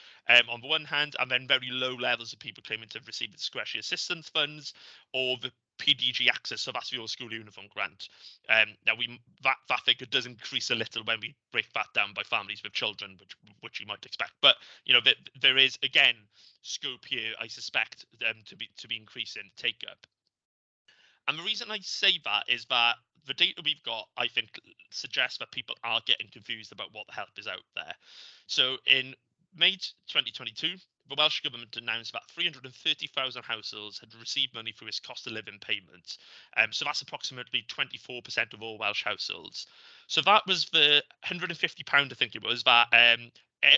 on the one hand, and then very low levels of people claiming to have received discretionary assistance funds or the PDG access, so that's your school uniform grant. Now that figure does increase a little when we break that down by families with children, which you might expect. But there is again scope here, I suspect, to be increasing take up. And the reason I say that is that the data we've got, I think, suggests that people are getting confused about what the help is out there. So in May 2022, the Welsh Government announced that 330,000 households had received money through its cost of living payment. So that's approximately 24% of all Welsh households. So that was the £150, I think it was, that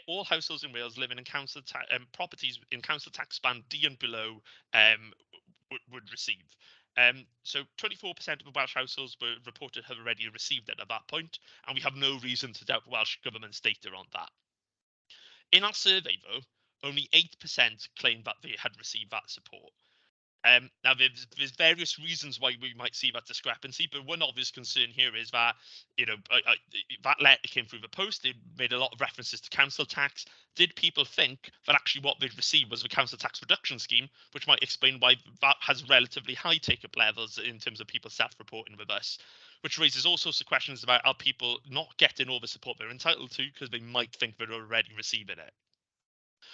all households in Wales living in council properties in council tax band D and below would receive. So 24% of Welsh households were reported have already received it at that point, and we have no reason to doubt the Welsh Government's data on that. In our survey, though, only 8% claimed that they had received that support. Now, there's various reasons why we might see that discrepancy, but one obvious concern here is that, that letter came through the post. It made a lot of references to council tax. Did people think that actually what they'd received was the council tax reduction scheme, which might explain why that has relatively high take-up levels in terms of people self-reporting with us, which raises all sorts of questions about are people not getting all the support they're entitled to because they might think they're already receiving it.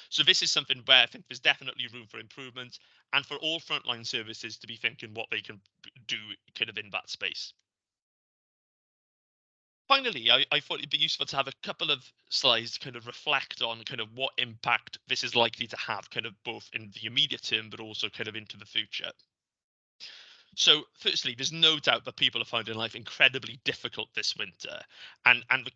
So this is something where I think there's definitely room for improvement, and for all frontline services to be thinking what they can do kind of in that space. Finally, I thought it'd be useful to have a couple of slides to kind of reflect on kind of what impact this is likely to have kind of both in the immediate term, but also kind of into the future. So firstly, there's no doubt that people are finding life incredibly difficult this winter, and the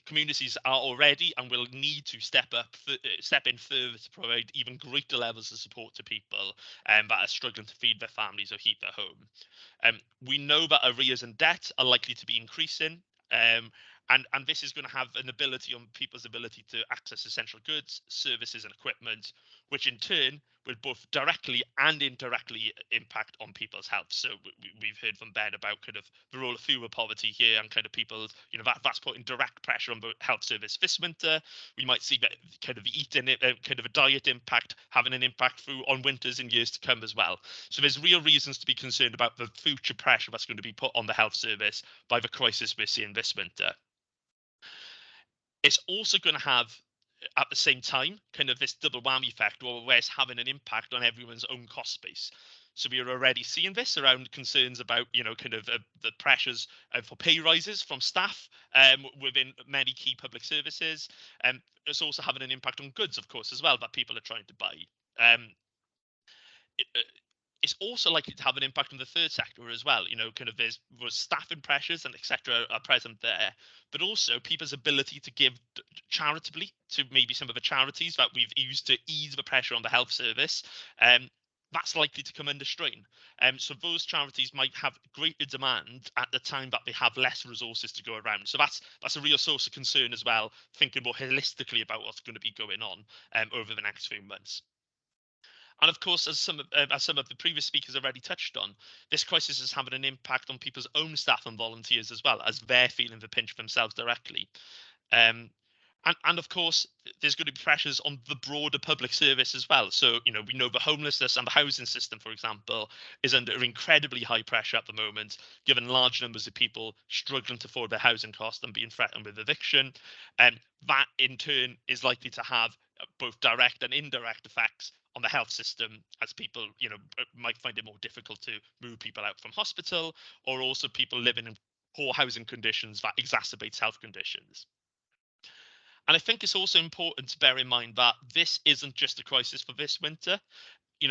communities are already and will need to step in further to provide even greater levels of support to people that are struggling to feed their families or heat their home. We know that arrears and debt are likely to be increasing. And this is going to have an ability on people's ability to access essential goods, services and equipment, which in turn will both directly and indirectly impact on people's health. So we've heard from Ben about kind of the role of fuel poverty here and kind of people's, that's putting direct pressure on the health service this winter. We might see that kind of the eating, kind of a diet impact having an impact through on winters in years to come as well. So there's real reasons to be concerned about the future pressure that's going to be put on the health service by the crisis we're seeing this winter. It's also going to have, at the same time, kind of this double whammy effect where it's having an impact on everyone's own cost base. So we are already seeing this around concerns about, kind of the pressures for pay rises from staff within many key public services. It's also having an impact on goods, of course, as well, that people are trying to buy. It's also likely to have an impact on the third sector as well. Kind of there's staffing pressures and etc. are present there, but also people's ability to give charitably to maybe some of the charities that we've used to ease the pressure on the health service. That's likely to come under strain. So those charities might have greater demand at the time that they have less resources to go around. So that's a real source of concern as well, thinking more holistically about what's going to be going on over the next few months. And of course, as some of the previous speakers already touched on, this crisis is having an impact on people's own staff and volunteers as well, as they're feeling the pinch themselves directly. And of course, there's going to be pressures on the broader public service as well. So, we know the homelessness and the housing system, for example, is under incredibly high pressure at the moment, given large numbers of people struggling to afford their housing costs and being threatened with eviction. That in turn is likely to have both direct and indirect effects on the health system, as people, might find it more difficult to move people out from hospital, or also people living in poor housing conditions that exacerbates health conditions. And I think it's also important to bear in mind that this isn't just a crisis for this winter.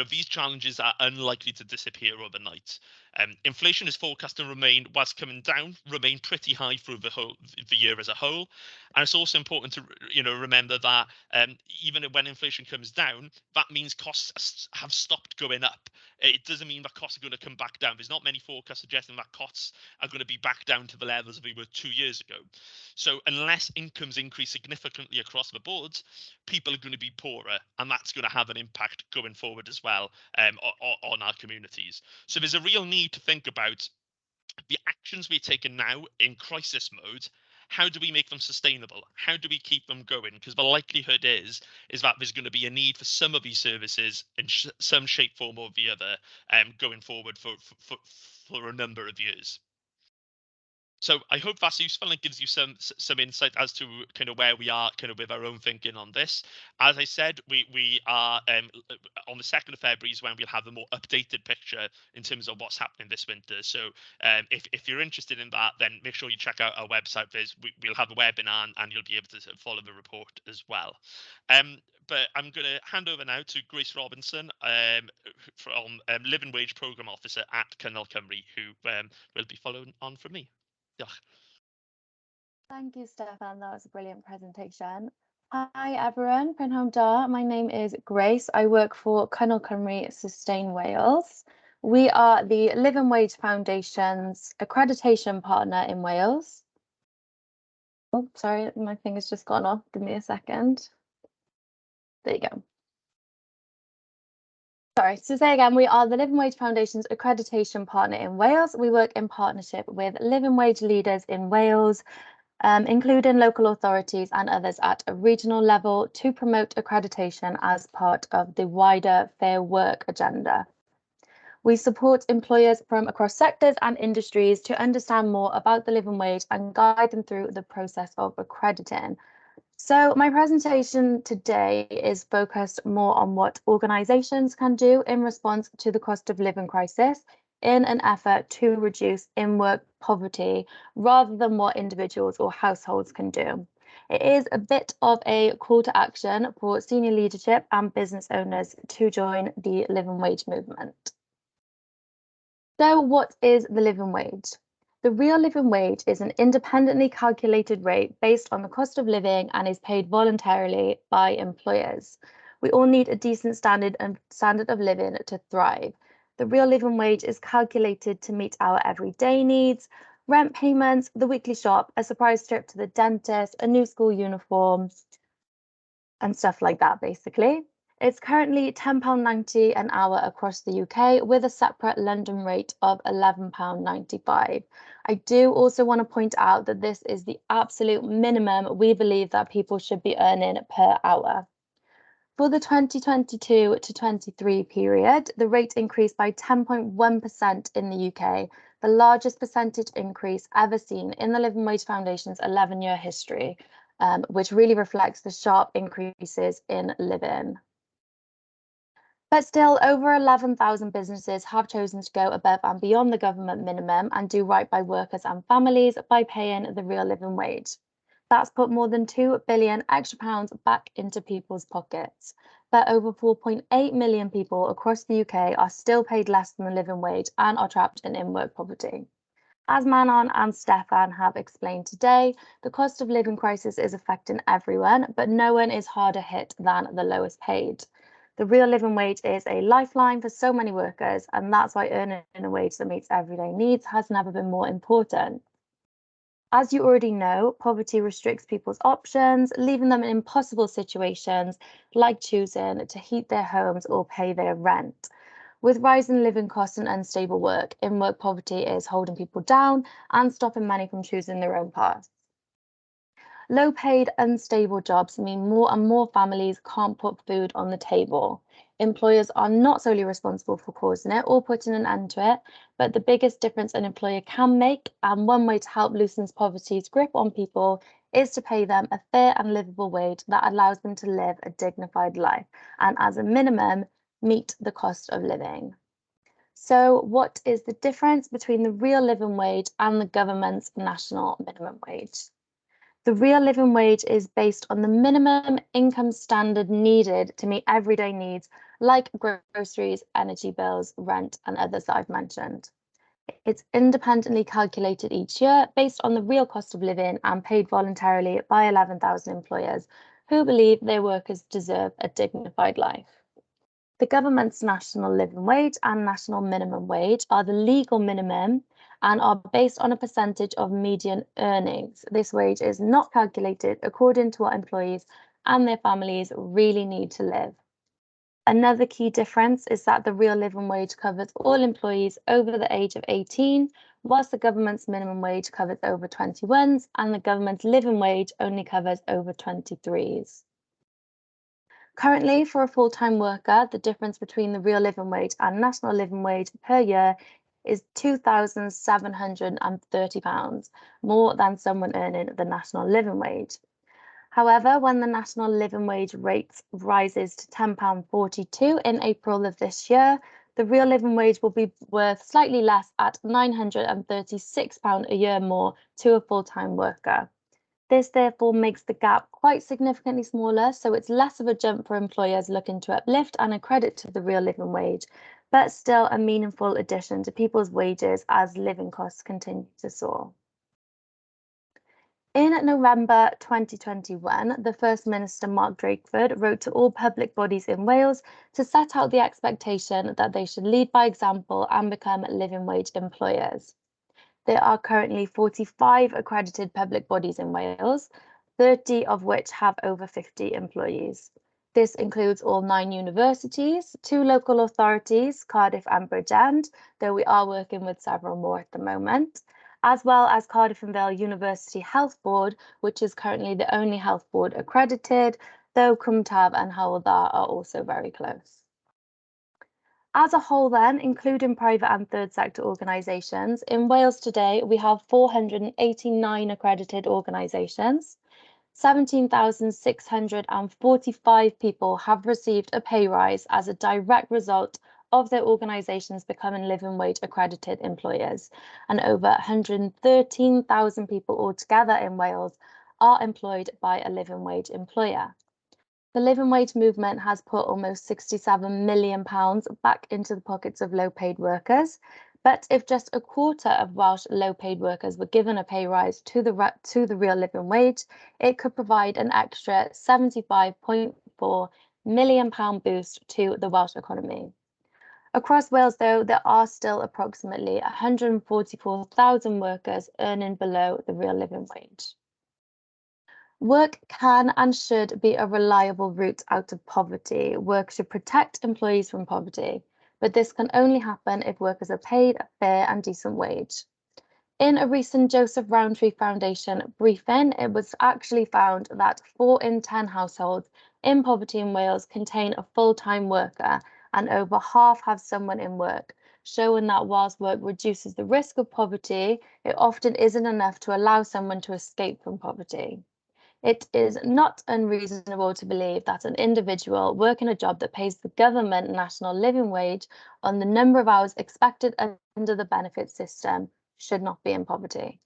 These challenges are unlikely to disappear overnight. Inflation is forecast to remain, whilst coming down, remain pretty high through the year as a whole. And it's also important to remember that even when inflation comes down, that means costs have stopped going up. It doesn't mean that costs are going to come back down. There's not many forecasts suggesting that costs are going to be back down to the levels we were 2 years ago. So unless incomes increase significantly across the board, people are going to be poorer, and that's going to have an impact going forward as well on our communities. So there's a real need to think about the actions we're taking now in crisis mode. How do we make them sustainable? How do we keep them going? Because the likelihood is that there's going to be a need for some of these services in some shape, form or the other going forward for a number of years. So I hope that's useful and gives you some insight as to kind of where we are kind of with our own thinking on this. As I said, we are on the 2nd of February is when we'll have a more updated picture in terms of what's happening this winter. So if you're interested in that, then make sure you check out our website. We'll have a webinar and you'll be able to follow the report as well. But I'm going to hand over now to Grace Robinson from Living Wage Programme Officer at Cynnal Cymru, who will be following on from me. Diolch.
Thank you, Stefan. That was a brilliant presentation. Hi, everyone. Prynhawn da. My name is Grace. I work for Cynnal Cymru Sustain Wales. We are the Living Wage Foundation's accreditation partner in Wales. Oh, sorry, my finger's just gone off. Give me a second. There you go. Sorry, to say again, we are the Living Wage Foundation's accreditation partner in Wales. We work in partnership with living wage leaders in Wales, including local authorities and others at a regional level to promote accreditation as part of the wider Fair Work agenda. We support employers from across sectors and industries to understand more about the living wage and guide them through the process of accrediting. So my presentation today is focused more on what organisations can do in response to the cost of living crisis in an effort to reduce in-work poverty rather than what individuals or households can do. It is a bit of a call to action for senior leadership and business owners to join the living wage movement. So what is the living wage? The real living wage is an independently calculated rate based on the cost of living and is paid voluntarily by employers. We all need a decent standard of living to thrive. The real living wage is calculated to meet our everyday needs, rent payments, the weekly shop, a surprise trip to the dentist, a new school uniform, and stuff like that, basically. It's currently £10.90 an hour across the UK with a separate London rate of £11.95. I do also want to point out that this is the absolute minimum we believe that people should be earning per hour. For the 2022 to 23 period, the rate increased by 10.1% in the UK, the largest percentage increase ever seen in the Living Wage Foundation's 11-year history, which really reflects the sharp increases in living. But still, over 11,000 businesses have chosen to go above and beyond the government minimum and do right by workers and families by paying the real living wage. That's put more than £2 billion extra pounds back into people's pockets. But over 4.8 million people across the UK are still paid less than the living wage and are trapped in in-work poverty. As Manon and Stefan have explained today, the cost of living crisis is affecting everyone, but no one is harder hit than the lowest paid. The real living wage is a lifeline for so many workers, and that's why earning a wage that meets everyday needs has never been more important. As you already know, poverty restricts people's options, leaving them in impossible situations like choosing to heat their homes or pay their rent. With rising living costs and unstable work, in-work poverty is holding people down and stopping many from choosing their own paths. Low-paid, unstable jobs mean more and more families can't put food on the table. Employers are not solely responsible for causing it or putting an end to it, but the biggest difference an employer can make, and one way to help loosen poverty's grip on people, is to pay them a fair and livable wage that allows them to live a dignified life, and as a minimum, meet the cost of living. So what is the difference between the real living wage and the government's national minimum wage? The real living wage is based on the minimum income standard needed to meet everyday needs like groceries, energy bills, rent, and others that I've mentioned. It's independently calculated each year based on the real cost of living and paid voluntarily by 11,000 employers who believe their workers deserve a dignified life. The government's national living wage and national minimum wage are the legal minimum and are based on a percentage of median earnings. This wage is not calculated according to what employees and their families really need to live. Another key difference is that the real living wage covers all employees over the age of 18, whilst the government's minimum wage covers over 21s and the government's living wage only covers over 23s. Currently, for a full-time worker, the difference between the real living wage and national living wage per year is £2,730, more than someone earning the national living wage. However, when the national living wage rate rises to £10.42 in April of this year, the real living wage will be worth slightly less at £936 a year more to a full-time worker. This therefore makes the gap quite significantly smaller, so it's less of a jump for employers looking to uplift and accredit to the real living wage, but still a meaningful addition to people's wages as living costs continue to soar. In November 2021, the First Minister Mark Drakeford wrote to all public bodies in Wales to set out the expectation that they should lead by example and become living wage employers. There are currently 45 accredited public bodies in Wales, 30 of which have over 50 employees. This includes all 9 universities, 2 local authorities, Cardiff and Bridgend, though we are working with several more at the moment, as well as Cardiff and Vale University Health Board, which is currently the only health board accredited, though Cwmtab and Hywel Dda are also very close. As a whole then, including private and third sector organisations, in Wales today we have 489 accredited organisations. 17,645 people have received a pay rise as a direct result of their organisations becoming living wage accredited employers, and over 113,000 people altogether in Wales are employed by a living wage employer. The living wage movement has put almost £67 million back into the pockets of low-paid workers, but if just a quarter of Welsh low-paid workers were given a pay rise to the real living wage, it could provide an extra £75.4 million boost to the Welsh economy. Across Wales, though, there are still approximately 144,000 workers earning below the real living wage. Work can and should be a reliable route out of poverty. Work should protect employees from poverty, but this can only happen if workers are paid a fair and decent wage. In a recent Joseph Rowntree Foundation briefing, it was actually found that 4 in 10 households in poverty in Wales contain a full-time worker, and over half have someone in work, showing that whilst work reduces the risk of poverty, it often isn't enough to allow someone to escape from poverty. It is not unreasonable to believe that an individual working a job that pays the government national living wage on the number of hours expected under the benefit system should not be in poverty.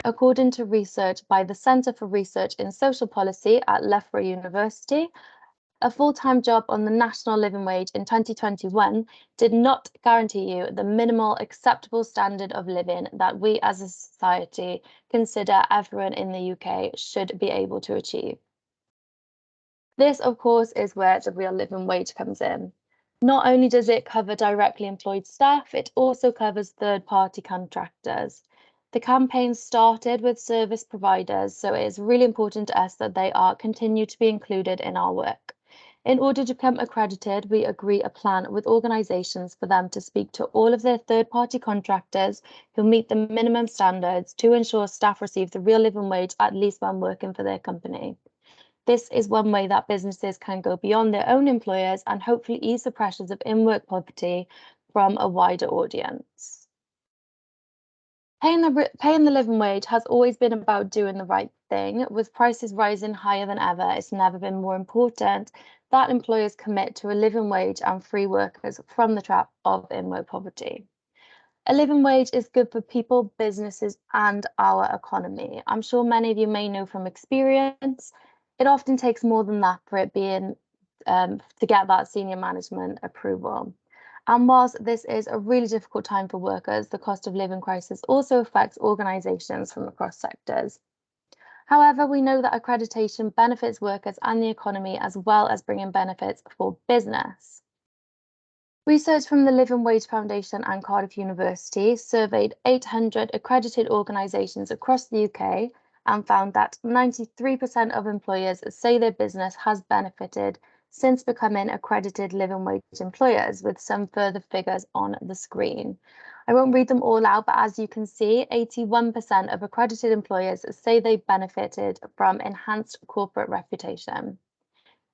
According to research by the Centre for Research in Social Policy at Loughborough University, a full-time job on the national living wage in 2021 did not guarantee you the minimal acceptable standard of living that we as a society consider everyone in the UK should be able to achieve. This, of course, is where the real living wage comes in. Not only does it cover directly employed staff, it also covers third-party contractors. The campaign started with service providers, so it is really important to us that they continue to be included in our work. In order to become accredited, we agree a plan with organisations for them to speak to all of their third-party contractors who meet the minimum standards to ensure staff receive the real living wage at least when working for their company. This is one way that businesses can go beyond their own employers and hopefully ease the pressures of in-work poverty from a wider audience. Paying the living wage has always been about doing the right thing. With prices rising higher than ever, it's never been more important that employers commit to a living wage and free workers from the trap of in-work poverty. A living wage is good for people, businesses, and our economy. I'm sure many of you may know from experience, it often takes more than that for it being to get that senior management approval. And whilst this is a really difficult time for workers, the cost of living crisis also affects organisations from across sectors. However, we know that accreditation benefits workers and the economy as well as bringing benefits for business. Research from the Living Wage Foundation and Cardiff University surveyed 800 accredited organisations across the UK and found that 93% of employers say their business has benefited since becoming accredited living wage employers, with some further figures on the screen. I won't read them all out, but as you can see, 81% of accredited employers say they benefited from enhanced corporate reputation.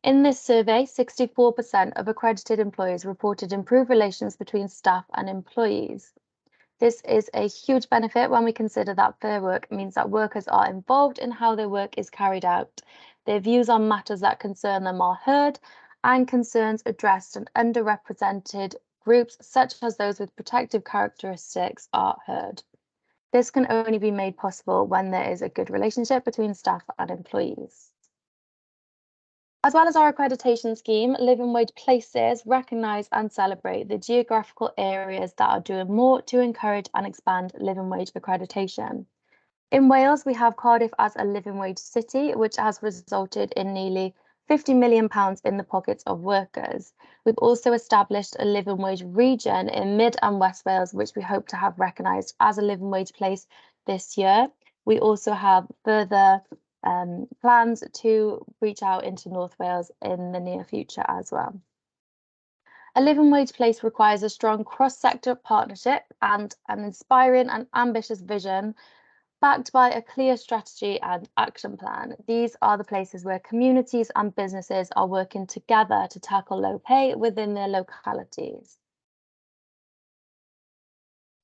In this survey, 64% of accredited employers reported improved relations between staff and employees. This is a huge benefit when we consider that fair work means that workers are involved in how their work is carried out. Their views on matters that concern them are heard, and concerns addressed and underrepresented groups, such as those with protective characteristics, are heard. This can only be made possible when there is a good relationship between staff and employees. As well as our accreditation scheme, Living Wage Places recognise and celebrate the geographical areas that are doing more to encourage and expand living wage accreditation. In Wales, we have Cardiff as a living wage city, which has resulted in nearly £50 million in the pockets of workers. We've also established a living wage region in Mid and West Wales, which we hope to have recognised as a living wage place this year. We also have further plans to reach out into North Wales in the near future as well. A living wage place requires a strong cross-sector partnership and an inspiring and ambitious vision backed by a clear strategy and action plan. These are the places where communities and businesses are working together to tackle low pay within their localities.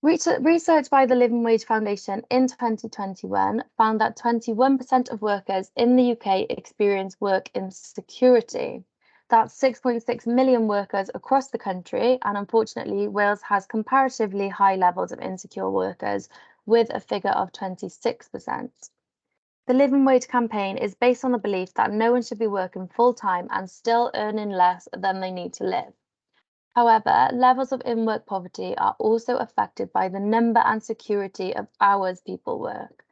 Research by the Living Wage Foundation in 2021 found that 21% of workers in the UK experience work insecurity. That's 6.6 million workers across the country, and unfortunately, Wales has comparatively high levels of insecure workers, with a figure of 26%. The Living Wage campaign is based on the belief that no one should be working full-time and still earning less than they need to live. However, levels of in-work poverty are also affected by the number and security of hours people work.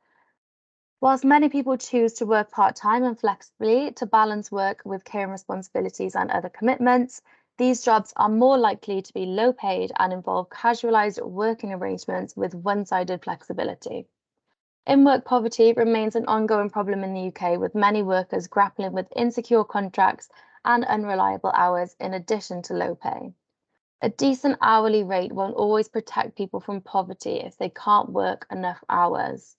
Whilst many people choose to work part-time and flexibly to balance work with care and responsibilities and other commitments, these jobs are more likely to be low paid and involve casualised working arrangements with one-sided flexibility. In-work poverty remains an ongoing problem in the UK, with many workers grappling with insecure contracts and unreliable hours in addition to low pay. A decent hourly rate won't always protect people from poverty if they can't work enough hours.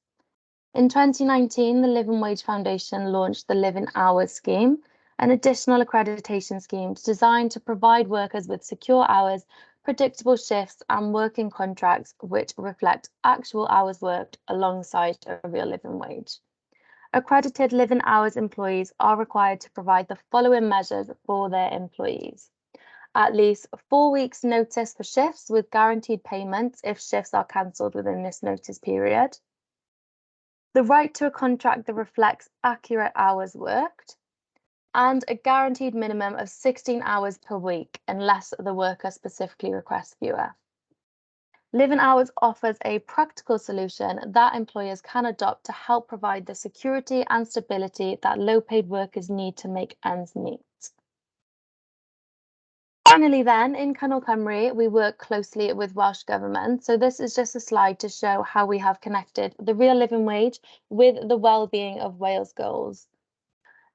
In 2019, the Living Wage Foundation launched the Living Hours Scheme, an additional accreditation scheme designed to provide workers with secure hours, predictable shifts, and working contracts which reflect actual hours worked alongside a real living wage. Accredited Living Hours employees are required to provide the following measures for their employees: at least 4 weeks notice for shifts with guaranteed payments if shifts are cancelled within this notice period, the right to a contract that reflects accurate hours worked, and a guaranteed minimum of 16 hours per week unless the worker specifically requests fewer. Living Hours offers a practical solution that employers can adopt to help provide the security and stability that low-paid workers need to make ends meet. Finally then, in Cyngor Cymru, we work closely with Welsh Government. So this is just a slide to show how we have connected the real living wage with the well-being of Wales goals.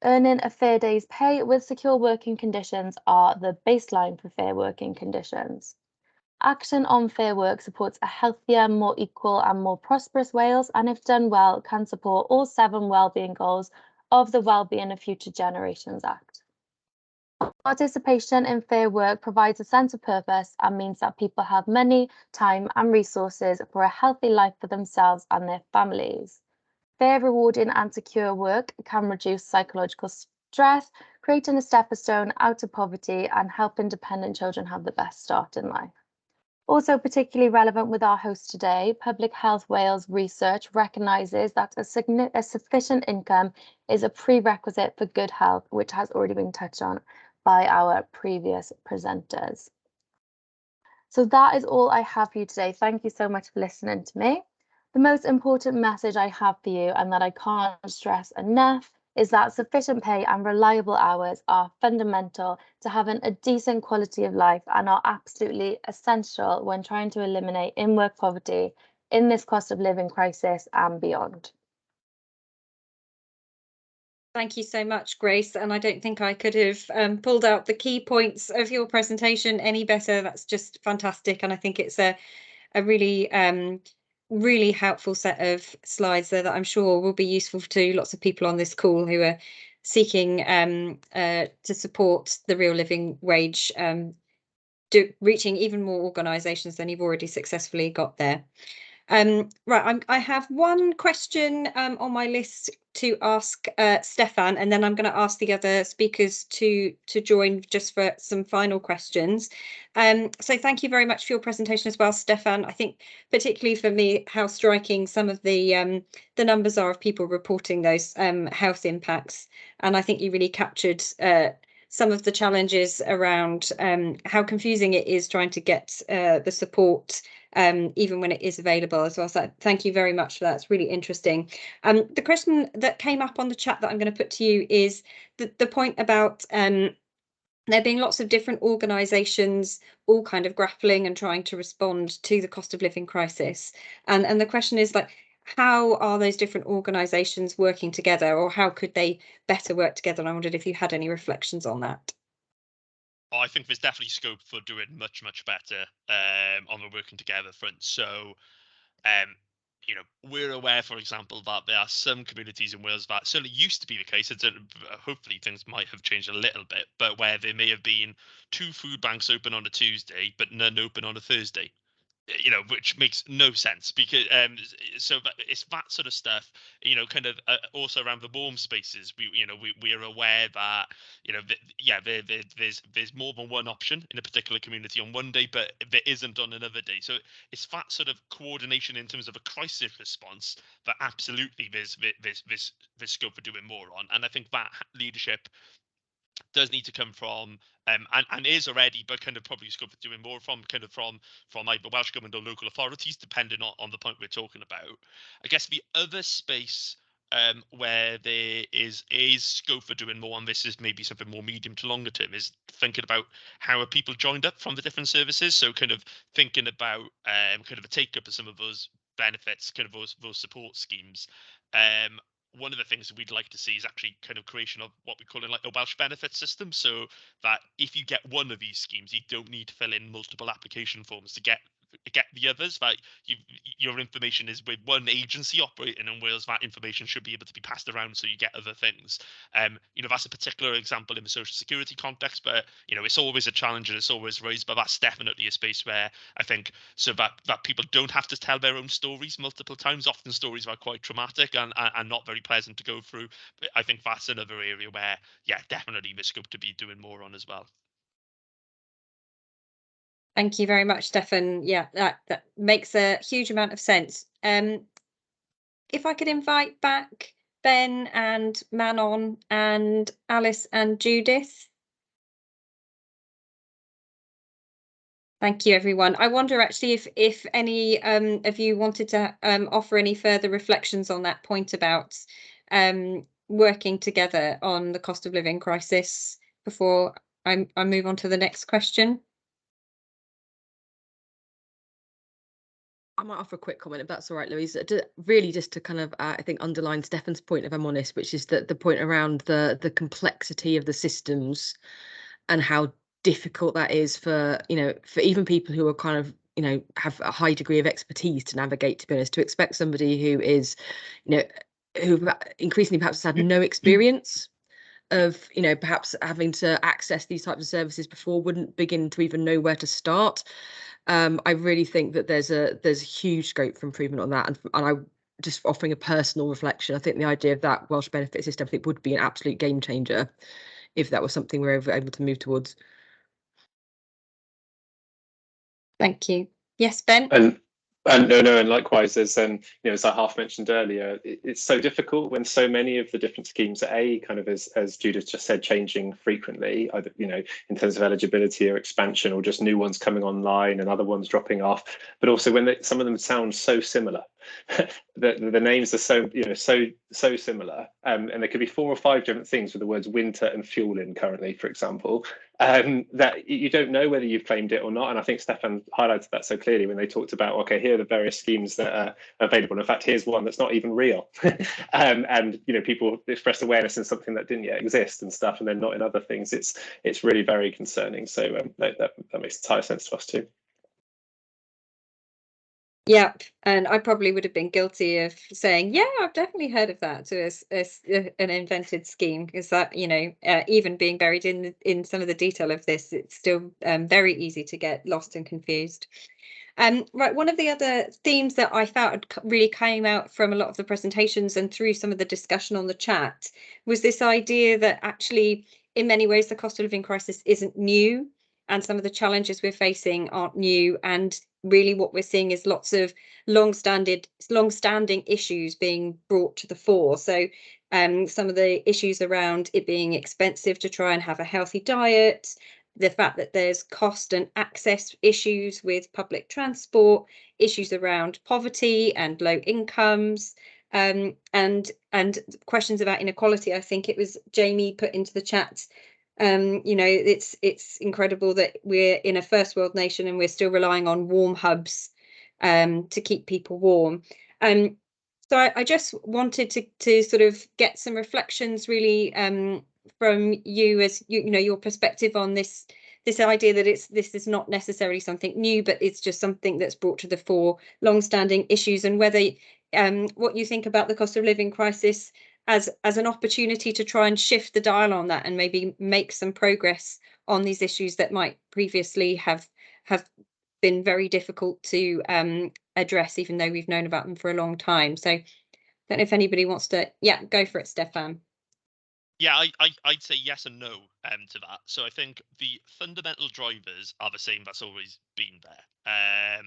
Earning a fair day's pay with secure working conditions are the baseline for fair working conditions. Action on fair work supports a healthier, more equal and more prosperous Wales, and if done well, can support all 7 wellbeing goals of the Wellbeing of Future Generations Act. Participation in fair work provides a sense of purpose and means that people have money, time and resources for a healthy life for themselves and their families. Fair, rewarding and secure work can reduce psychological stress, creating a stepping stone out of poverty and helping dependent children have the best start in life. Also particularly relevant with our host today, Public Health Wales research recognises that a sufficient income is a prerequisite for good health, which has already been touched on by our previous presenters. So that is all I have for you today. Thank you so much for listening to me. The most important message I have for you, and that I can't stress enough, is that sufficient pay and reliable hours are fundamental to having a decent quality of life and are absolutely essential when trying to eliminate in-work poverty in this cost of living crisis and beyond.
Thank you so much, Grace. And I don't think I could have pulled out the key points of your presentation any better. That's just fantastic. And I think it's a really really helpful set of slides there that I'm sure will be useful to lots of people on this call who are seeking to support the real living wage reaching even more organisations than you've already successfully got there. Right, I have one question on my list to ask Stefan, and then I'm going to ask the other speakers to join just for some final questions. So thank you very much for your presentation as well, Stefan. I think particularly for me, how striking some of the numbers are of people reporting those health impacts, and I think you really captured some of the challenges around how confusing it is trying to get the support even when it is available as well. So thank you very much for that. It's really interesting. The question that came up on the chat that I'm going to put to you is the point about there being lots of different organisations all kind of grappling and trying to respond to the cost of living crisis. And the question is, like, how are those different organisations working together, or how could they better work together? And I wondered if you had any reflections on that.
I think there's definitely scope for doing much better on the working together front. So, you know, we're aware, for example, that there are some communities in Wales that certainly used to be the case. Hopefully things might have changed a little bit, but where there may have been 2 food banks open on a Tuesday, but none open on a Thursday. You know, which makes no sense, because so it's that sort of stuff, you know, kind of also around the warm spaces. We are aware that, you know, there's more than one option in a particular community on one day, but there isn't on another day. So it's that sort of coordination in terms of a crisis response that absolutely there's scope for doing more on. And I think that leadership does need to come from and is already, but kind of probably scope for doing more from either Welsh Government or local authorities, depending on the point we're talking about. I guess the other space where there is scope for doing more, and this is maybe something more medium to longer term, is thinking about how are people joined up from the different services. So kind of thinking about kind of a take up of some of those benefits, kind of those support schemes. One of the things that we'd like to see is actually kind of creation of what we call in like a Welsh benefit system, so that if you get one of these schemes, you don't need to fill in multiple application forms to get the others. That your information is with one agency operating in Wales, that information should be able to be passed around so you get other things. You know, that's a particular example in the social security context, but you know, it's always a challenge and it's always raised, but that's definitely a space where I think so that people don't have to tell their own stories multiple times. Often stories are quite traumatic and not very pleasant to go through. But I think that's another area where, yeah, definitely there's scope to be doing more on as well.
Thank you very much, Stefan. Yeah, that makes a huge amount of sense. If I could invite back Ben and Manon and Alice and Judith. Thank you, everyone. I wonder actually if any of you wanted to offer any further reflections on that point about working together on the cost of living crisis before I move on to the next question.
I might offer a quick comment if that's all right, Louise. Really, just to kind of, I think, underline Stefan's point, if I'm honest, which is that the point around the complexity of the systems and how difficult that is for, you know, for even people who are kind of, you know, have a high degree of expertise to navigate, to be honest, to expect somebody who is, you know, who increasingly perhaps has had no experience of, you know, perhaps having to access these types of services before, wouldn't begin to even know where to start. I really think that there's huge scope for improvement on that, and I just offering a personal reflection. I think the idea of that Welsh benefit system, I think, would be an absolute game changer if that was something we're able to move towards.
Thank you. Yes, Ben.
And likewise, as you know, as I half mentioned earlier, it's so difficult when so many of the different schemes are kind of, as Judith just said, changing frequently, either, you know, in terms of eligibility or expansion, or just new ones coming online and other ones dropping off. But also when some of them sound so similar, the names are so, you know, so similar, and there could be 4 or 5 different things with the words winter and fuel in currently, for example. That you don't know whether you've claimed it or not. And I think Stefan highlighted that so clearly when they talked about, okay, here are the various schemes that are available. In fact, here's one that's not even real. And, you know, people expressed awareness in something that didn't yet exist and stuff, and then not in other things. It's really very concerning. So that makes entire sense to us too.
Yep, and I probably would have been guilty of saying, "Yeah, I've definitely heard of that," to an invented scheme, because that, even being buried in some of the detail of this, it's still very easy to get lost and confused. Right, one of the other themes that I felt really came out from a lot of the presentations and through some of the discussion on the chat was this idea that actually, in many ways, the cost of living crisis isn't new, and some of the challenges we're facing aren't new. And really, what we're seeing is lots of long-standing issues being brought to the fore. So, some of the issues around it being expensive to try and have a healthy diet, the fact that there's cost and access issues with public transport, issues around poverty and low incomes, and questions about inequality. I think it was Jamie put into the chat. It's incredible that we're in a first world nation and we're still relying on warm hubs to keep people warm. So I just wanted to sort of get some reflections really from you, as your perspective on this idea that this is not necessarily something new, but it's just something that's brought to the fore long-standing issues, and whether what you think about the cost of living crisis as an opportunity to try and shift the dial on that and maybe make some progress on these issues that might previously have been very difficult to address, even though we've known about them for a long time. So I don't know if anybody wants to, go for it, Stefan.
Yeah, I'd say yes and no to that. So I think the fundamental drivers are the same that's always been there.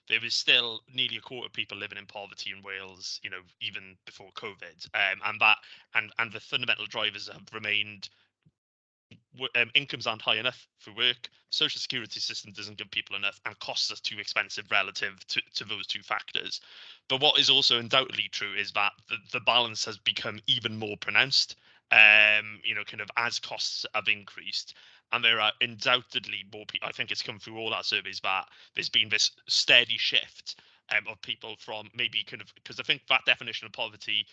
There was still nearly a quarter of people living in poverty in Wales, even before COVID, and the fundamental drivers have remained. Incomes aren't high enough for work, social security system doesn't give people enough, and costs are too expensive relative to those two factors. But what is also undoubtedly true is that the balance has become even more pronounced, kind of as costs have increased. And there are undoubtedly more people, I think it's come through all our surveys, that there's been this steady shift of people from maybe kind of, because I think that definition of poverty,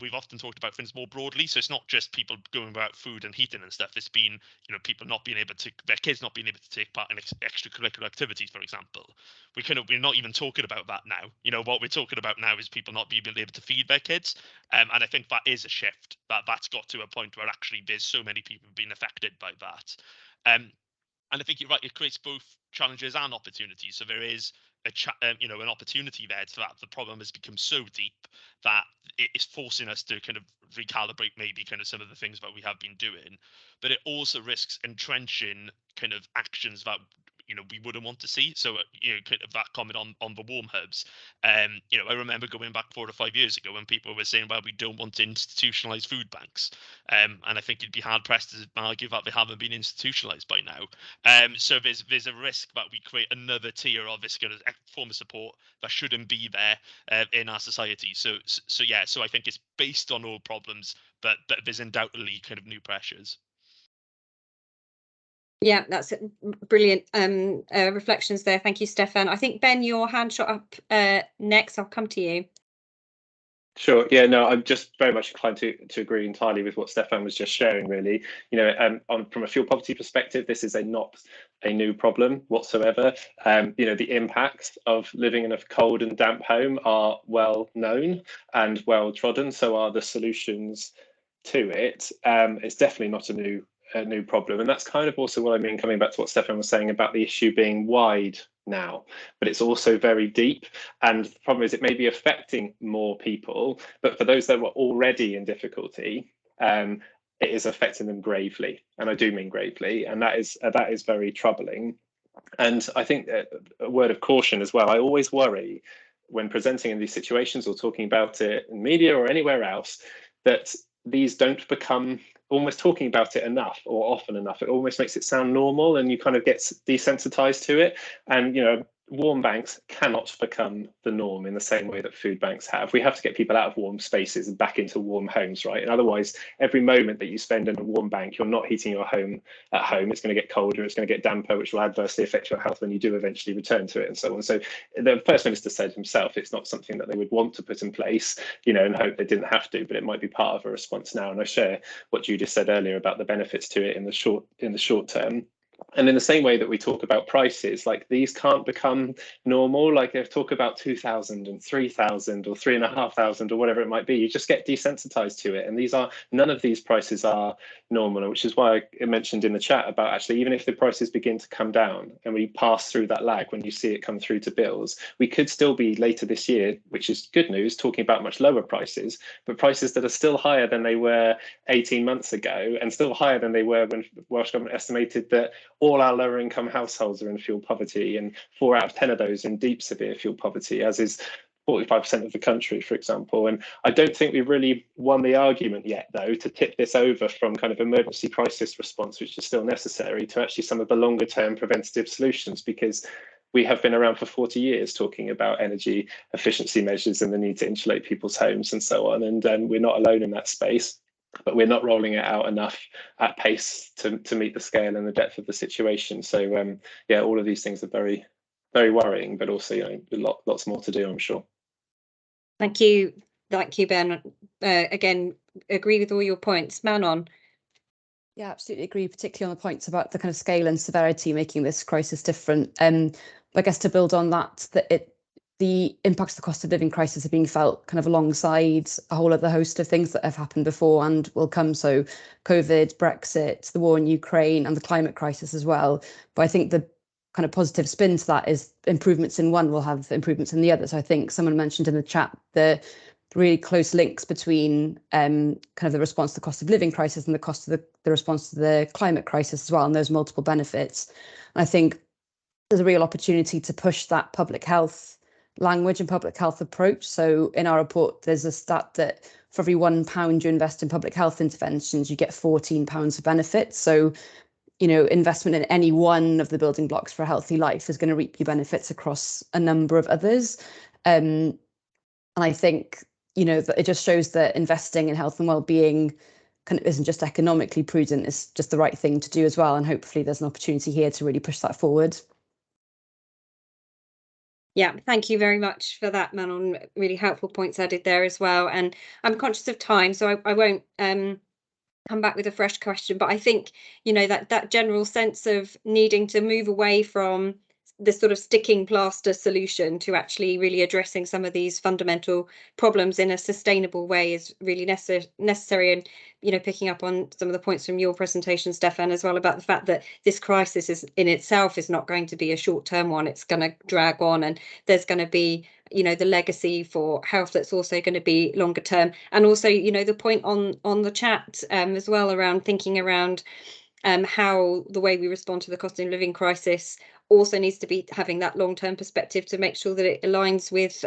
we've often talked about things more broadly. So it's not just people going about food and heating and stuff. It's been, people not being able to, their kids not being able to take part in extracurricular activities, for example. We're not even talking about that now. What we're talking about now is people not being able to feed their kids. And I think that is a shift, that's got to a point where actually there's so many people being affected by that. And I think you're right, it creates both challenges and opportunities. So there is an opportunity there to that the problem has become so deep that it is forcing us to kind of recalibrate maybe kind of some of the things that we have been doing, but it also risks entrenching kind of actions that we wouldn't want to see. So kind of that comment on the warm hubs, I remember going back 4 or 5 years ago when people were saying, well, we don't want to institutionalize food banks, and I think you'd be hard pressed to argue that they haven't been institutionalized by now. So there's a risk that we create another tier of this kind of form of support that shouldn't be there in our society. So I think it's based on old problems, but there's undoubtedly kind of new pressures.
Yeah, that's brilliant reflections there. Thank you, Stefan. I think, Ben, your hand shot up next. I'll come to you.
Sure. Yeah, no, I'm just very much inclined to agree entirely with what Stefan was just sharing, really. From a fuel poverty perspective, this is not a new problem whatsoever. The impacts of living in a cold and damp home are well known and well trodden, so are the solutions to it. It's definitely not a new problem, and that's kind of also what I mean, coming back to what Stefan was saying about the issue being wide now, but it's also very deep, and the problem is it may be affecting more people, but for those that were already in difficulty, it is affecting them gravely, and I do mean gravely, and that is very troubling. And I think a word of caution as well, I always worry when presenting in these situations or talking about it in media or anywhere else, that these don't become almost talking about it enough or often enough. It almost makes it sound normal and you kind of get desensitized to it. And, warm banks cannot become the norm in the same way that food banks have. We have to get people out of warm spaces and back into warm homes, right? And otherwise, every moment that you spend in a warm bank, you're not heating your home at home. It's going to get colder, it's going to get damper, which will adversely affect your health when you do eventually return to it and so on. So the First Minister said himself, it's not something that they would want to put in place, and hope they didn't have to, but it might be part of a response now. And I share what you just said earlier about the benefits to it in the short term. And in the same way that we talk about prices, like these can't become normal. Like if talk about 2,000 and 3,000 or 3,500 or whatever it might be, you just get desensitized to it. And none of these prices are normal, which is why I mentioned in the chat about actually, even if the prices begin to come down and we pass through that lag when you see it come through to bills, we could still be later this year, which is good news, talking about much lower prices, but prices that are still higher than they were 18 months ago and still higher than they were when the Welsh Government estimated that all our lower income households are in fuel poverty, and 4 out of 10 of those in deep severe fuel poverty, as is 45% of the country, for example. And I don't think we've really won the argument yet, though, to tip this over from kind of emergency crisis response, which is still necessary, to actually some of the longer term preventative solutions, because we have been around for 40 years talking about energy efficiency measures and the need to insulate people's homes and so on. And we're not alone in that space, but we're not rolling it out enough at pace to meet the scale and the depth of the situation. So yeah, all of these things are very, very worrying, but also, you know, lots more to do, I'm sure.
Thank you, Ben. Again, agree with all your points. Manon.
Yeah, absolutely agree, particularly on the points about the kind of scale and severity making this crisis different. I guess to build on that, the impacts of the cost of living crisis are being felt kind of alongside a whole other host of things that have happened before and will come. So COVID, Brexit, the war in Ukraine, and the climate crisis as well. But I think the kind of positive spin to that is improvements in one will have improvements in the other. So I think someone mentioned in the chat the really close links between kind of the response to the cost of living crisis and the cost of the response to the climate crisis as well, and those multiple benefits. And I think there's a real opportunity to push that public health language and public health approach. So in our report, there's a stat that for every £1 you invest in public health interventions, you get £14 of benefits. So, you know, investment in any one of the building blocks for a healthy life is going to reap you benefits across a number of others. And I think, you know, that it just shows that investing in health and well-being kind of isn't just economically prudent, it's just the right thing to do as well. And hopefully there's an opportunity here to really push that forward.
Yeah, thank you very much for that, Manon. Really helpful points added there as well. And I'm conscious of time, so I won't come back with a fresh question. But I think, you know, that general sense of needing to move away from this sort of sticking plaster solution to actually really addressing some of these fundamental problems in a sustainable way is really necessary. And, you know, picking up on some of the points from your presentation, Stefan, as well, about the fact that this crisis is in itself is not going to be a short-term one. It's going to drag on, and there's going to be, you know, the legacy for health that's also going to be longer term. And also, you know, the point on the chat as well around thinking around how the way we respond to the cost of living crisis also needs to be having that long-term perspective to make sure that it aligns with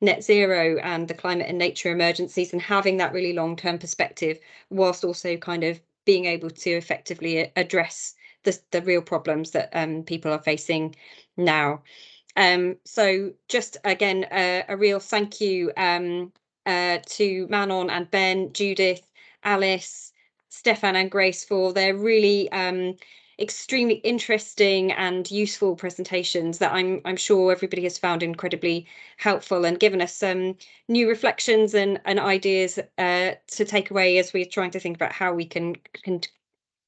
net zero and the climate and nature emergencies, and having that really long-term perspective whilst also kind of being able to effectively address the real problems that people are facing now. So just again, a real thank you to Manon and Ben, Judith, Alice, Stefan and Grace for their really extremely interesting and useful presentations that I'm sure everybody has found incredibly helpful and given us some new reflections and ideas to take away as we're trying to think about how we can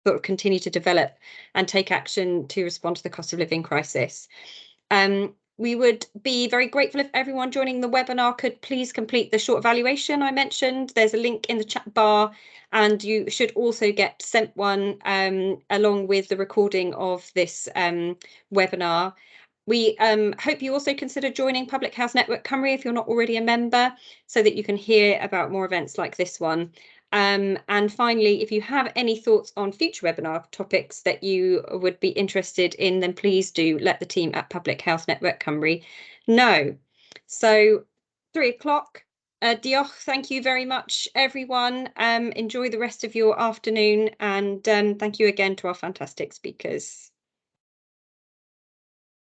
sort of continue to develop and take action to respond to the cost of living crisis. We would be very grateful if everyone joining the webinar could please complete the short evaluation I mentioned. There's a link in the chat bar, and you should also get sent one along with the recording of this webinar. We hope you also consider joining Public Health Network Cymru if you're not already a member, so that you can hear about more events like this one. And finally, if you have any thoughts on future webinar topics that you would be interested in, then please do let the team at Public Health Network Cymru know. So 3 o'clock. Diolch, thank you very much, everyone. Enjoy the rest of your afternoon, and thank you again to our fantastic speakers.